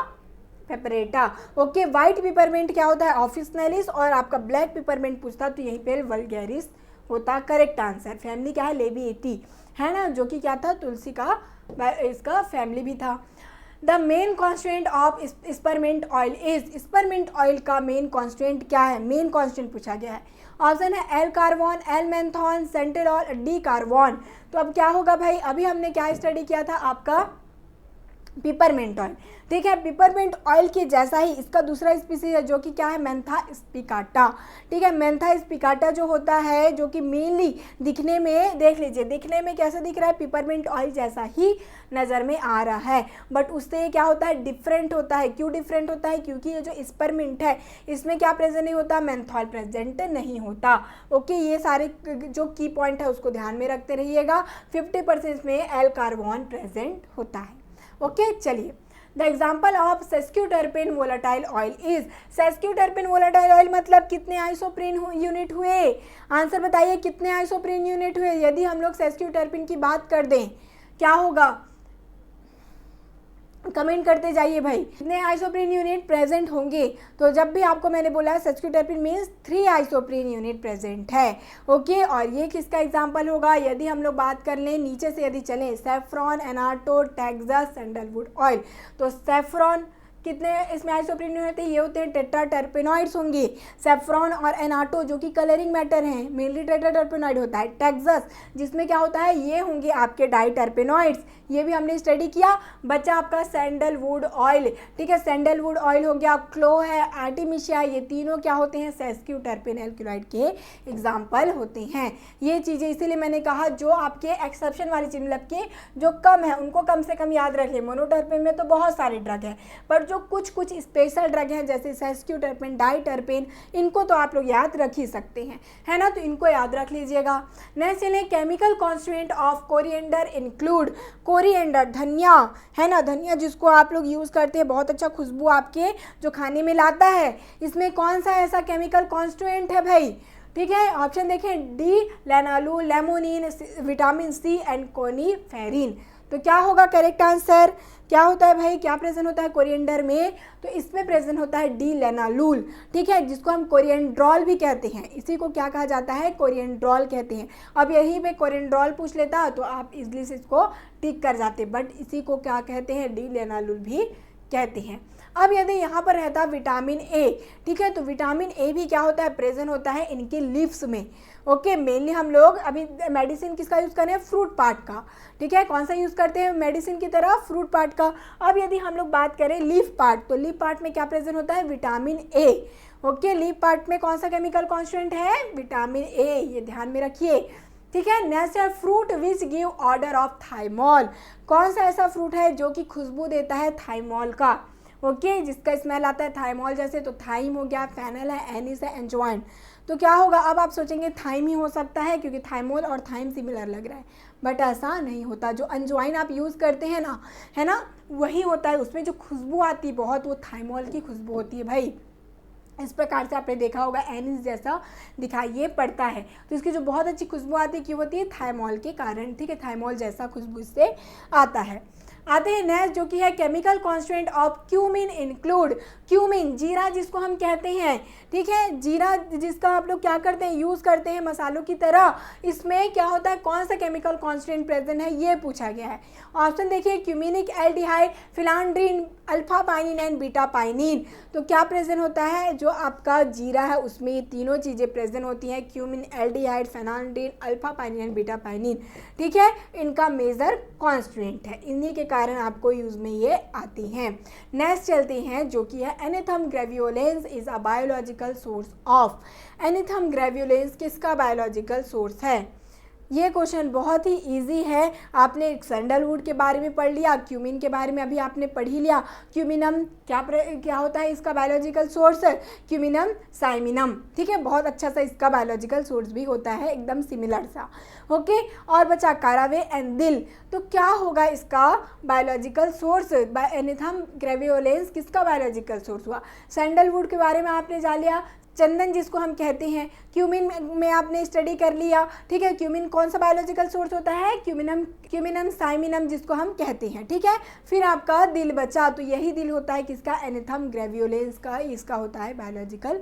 A: पेपरेटा। ओके, व्हाइट पिपरमिंट क्या होता है, ऑफिसनेलिस, और आपका ब्लैक पिपरमिंट पूछता तो यहीं पे वल्गैरिस होता करेक्ट आंसर। फैमिली क्या है, लेविएटी, है ना, जो कि क्या था, तुलसी का इसका फैमिली भी था। The main constituent of spearmint oil is, spearmint oil का मेन कॉन्स्टिट्यूएंट क्या है, मेन कॉन्स्टिट्यूएंट पूछा गया है। ऑप्शन है L carvone, L menthone, santalol, D carvone. तो अब क्या होगा भाई, अभी हमने क्या स्टडी किया था, आपका पिपरमिंट ऑयल। ठीक है, पिपरमिंट ऑयल के जैसा ही इसका दूसरा स्पीसीज है जो कि क्या है, मेंथा स्पिकाटा। ठीक है, मेंथा स्पिकाटा जो होता है, जो कि मेनली दिखने में, देख लीजिए दिखने में कैसे दिख रहा है, पिपरमिंट ऑयल जैसा ही नज़र में आ रहा है, बट उससे क्या होता है, डिफरेंट होता है। क्यों डिफरेंट होता है, क्योंकि ये जो स्परमिंट है इसमें क्या प्रेजेंट नहीं होता, मेंथॉल प्रेजेंट नहीं होता। ओके, ये सारे जो की पॉइंट है उसको ध्यान में रखते रहिएगा। 50% में एल कार्बन प्रेजेंट होता है। ओके, चलिए, the example of sesquiterpene volatile oil is. Sesquiterpene volatile oil मतलब कितने आइसोप्रीन यूनिट हुए, आंसर बताइए, कितने आइसोप्रीन यूनिट हुए। यदि हम लोग सेस्क्यूटर्पेन की बात कर दें क्या होगा, कमेंट करते जाइए भाई। कितने आइसोप्रीन यूनिट प्रेजेंट होंगे, तो जब भी आपको मैंने बोला है substituted means 3 isoprene unit present है। ओके, और ये किसका एग्जांपल होगा, यदि हम लोग बात कर लें नीचे से यदि चलें, सेफ्रॉन, एनाटो, टेक्सास, सैंडलवुड ऑयल। तो सेफ्रॉन कितने इसमें आइसोप्रीन होते हैं, ये होते हैं टेट्राटर्पेनॉइड्स होंगे। सेफ्रॉन और एनाटो जो कि कलरिंग मैटर हैं, मेनली टेट्राटर्पेनॉइड होता है। टेक्सास जिसमें क्या होता है, ये होंगे आपके डाइटर्पेनॉइड्स, ये भी हमने स्टडी किया। बचा आपका सैंडलवुड ऑयल, ठीक है, सैंडलवुड ऑयल हो गया, क्लो है, आर्टिमिशिया, ये तीनों क्या होते हैं, सेस्क्यू टर्पेन एल्क्लोराइड के एग्जाम्पल होते हैं। ये चीज़ें इसीलिए मैंने कहा जो आपके एक्सेप्शन वाली चीज, मतलब के जो कम है उनको कम से कम याद रखें। मोनोटर्पेन में तो बहुत सारे ड्रग हैं, पर जो कुछ कुछ स्पेशल ड्रग हैं जैसे सेस्क्यू टर्पेन, डाइटर्पेन, इनको तो आप लोग याद रख ही सकते हैं, है ना, तो इनको याद रख लीजिएगा। नेक्स्ट चलिए, chemical constituent of coriander include, coriander धनिया, है ना, धनिया जिसको आप लोग यूज़ करते हैं, बहुत अच्छा खुशबू आपके जो खाने में लाता है, इसमें कौन सा ऐसा केमिकल कॉन्स्टिट्यूएंट है भाई, ठीक है, ऑप्शन देखें, डी लेनालू, लेमोनिन, विटामिन सी एंड कोनीफेरिन। तो क्या होगा करेक्ट आंसर, क्या होता है भाई, क्या प्रेजेंट होता है कोरिएंडर में, तो इसमें प्रेजेंट होता है डी लेनालूल, ठीक है, जिसको हम कोरिएंड्रॉल भी कहते हैं, इसी को क्या कहा जाता है, कोरिएंड्रॉल कहते हैं। अब यहीं पे कोरिएंड्रॉल पूछ लेता तो आप इजली से इसको टिक कर जाते, बट इसी को क्या कहते हैं, डी लेनालूल भी कहते हैं। अब यदि यहाँ पर रहता विटामिन ए, ठीक है, तो विटामिन ए भी क्या होता है, प्रेजेंट होता है इनके लीव्स में। ओके, मेनली हम लोग अभी मेडिसिन किसका यूज़ कर रहे हैं, फ्रूट पार्ट का, ठीक है, कौन सा यूज़ करते हैं मेडिसिन की तरह, फ्रूट पार्ट का। अब यदि हम लोग बात करें लीफ पार्ट, तो लीफ पार्ट में क्या प्रेजेंट होता है, vitamin A. Okay, leaf part में कौन सा केमिकल कॉन्स्टिट्यूएंट है, विटामिन ए, ये ध्यान में रखिए, ठीक है। नेक्स्ट है fruit which give order of thymol, कौन सा ऐसा फ्रूट है जो कि खुशबू देता है थाइमोल का, ओके, जिसका स्मेल आता है थाइमोल जैसे, तो थाइम हो गया, फेनल है, एनिस है, एंजवाइन। तो क्या होगा, अब आप सोचेंगे थाइम ही हो सकता है क्योंकि थाइमोल और थाइम सिमिलर लग रहा है, बट ऐसा नहीं होता। जो एंजवाइन आप यूज़ करते हैं ना, है ना, वही होता है, उसमें जो खुशबू आती है बहुत, वो थाइमोल की खुशबू होती है भाई। इस प्रकार से आपने देखा होगा एनिस जैसा दिखाई पड़ता है, तो इसकी जो बहुत अच्छी खुशबू आती है क्यों होती है, थाइमोल के कारण, ठीक है, थाइमोल जैसा खुशबू इससे आता है। आते हैं नेक्स्ट जो कि है chemical constituent of cumin include, cumin जीरा जिसको हम कहते हैं, ठीक है, जीरा जिसका आप लोग क्या करते हैं, यूज़ करते हैं मसालों की तरह, इसमें क्या होता है, कौन सा केमिकल कॉन्स्टिट्यूएंट प्रेजेंट है, ये पूछा गया है। ऑप्शन देखिए, cuminic aldehyde, phellandrene, alpha pinene and beta pinene. तो क्या प्रेजेंट होता है, जो आपका जीरा है उसमें ये तीनों चीज़ें प्रेजेंट होती हैं, cumin aldehyde, phellandrene, alpha pinene and beta pinene, ठीक है, इनका मेजर कॉन्स्टिट्यूएंट है, इन्हीं के कारण आपको यूज में ये आती हैं। नेक्स्ट चलते हैं जो कि है एनिथम graveolens is a biological source of, एनिथम graveolens किसका बायोलॉजिकल सोर्स है। ये क्वेश्चन बहुत ही इजी है, आपने सैंडलवुड के बारे में पढ़ लिया, क्यूमिन के बारे में अभी आपने पढ़ ही लिया। क्यूमिनम क्या होता है इसका बायोलॉजिकल सोर्स, क्यूमिनम साइमिनम, ठीक है, बहुत अच्छा सा इसका बायोलॉजिकल सोर्स भी होता है, एकदम सिमिलर सा, ओके। और बचा कारावे एंड दिल, तो क्या होगा इसका बायोलॉजिकल सोर्स, एनिथम ग्रेवियोलेंस किसका बायोलॉजिकल सोर्स हुआ। सैंडलवुड के बारे में आपने जान लिया, चंदन जिसको हम कहते हैं, क्यूमिन में आपने स्टडी कर लिया, ठीक है, क्यूमिन कौन सा बायोलॉजिकल सोर्स होता है, क्यूमिनम साइमिनम जिसको हम कहते हैं, ठीक है। फिर आपका दिल बचा, तो यही दिल होता है किसका, एनिथम ग्रेवियोलेंस का, इसका होता है बायोलॉजिकल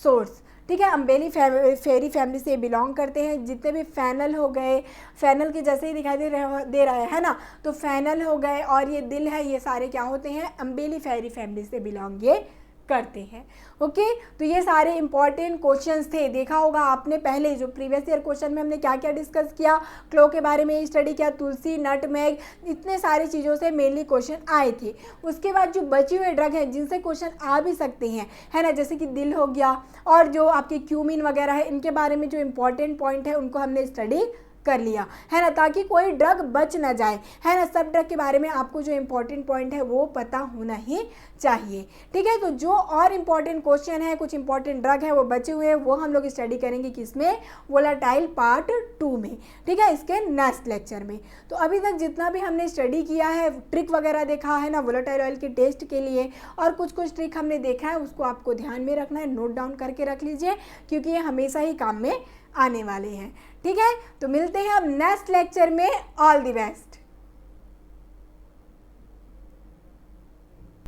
A: सोर्स, ठीक है। अम्बेली फेरी फैमिली से बिलोंग करते हैं, जितने भी फैनल हो गए, फैनल के जैसे ही दिखाई दे रहा है ना, तो फैनल हो गए और ये दिल है, ये सारे क्या होते हैं, अम्बेली फेरी फैमिली से बिलोंग ये करते हैं, ओके। तो ये सारे इंपॉर्टेंट क्वेश्चंस थे, देखा होगा आपने पहले जो प्रीवियस ईयर क्वेश्चन में हमने क्या क्या डिस्कस किया, क्लो के बारे में स्टडी किया, तुलसी, नटमेग, इतने सारी चीज़ों से मेनली क्वेश्चन आए थे। उसके बाद जो बचे हुए ड्रग हैं जिनसे क्वेश्चन आ भी सकते हैं, है ना, जैसे कि दिल हो गया और जो आपके क्यूमिन वगैरह है, इनके बारे में जो इंपॉर्टेंट पॉइंट है उनको हमने स्टडी कर लिया, है ना, ताकि कोई ड्रग बच ना जाए, है ना। सब ड्रग के बारे में आपको जो इंपॉर्टेंट पॉइंट है वो पता होना ही चाहिए, ठीक है। तो जो और इंपॉर्टेंट क्वेश्चन है, कुछ इंपॉर्टेंट ड्रग है वो बचे हुए हैं, वो हम लोग स्टडी करेंगे किसमें, वोलाटाइल पार्ट 2 में, ठीक है, इसके नेक्स्ट लेक्चर में। तो अभी तक जितना भी हमने स्टडी किया है, ट्रिक वगैरह देखा है ना वोलाटाइल ऑयल के टेस्ट के लिए, और कुछ ट्रिक हमने देखा है, उसको आपको ध्यान में रखना है, नोट डाउन करके रख लीजिए, क्योंकि ये हमेशा ही काम में आने वाले हैं, ठीक है। तो मिलते हैं अब नेक्स्ट लेक्चर में, ऑल द बेस्ट।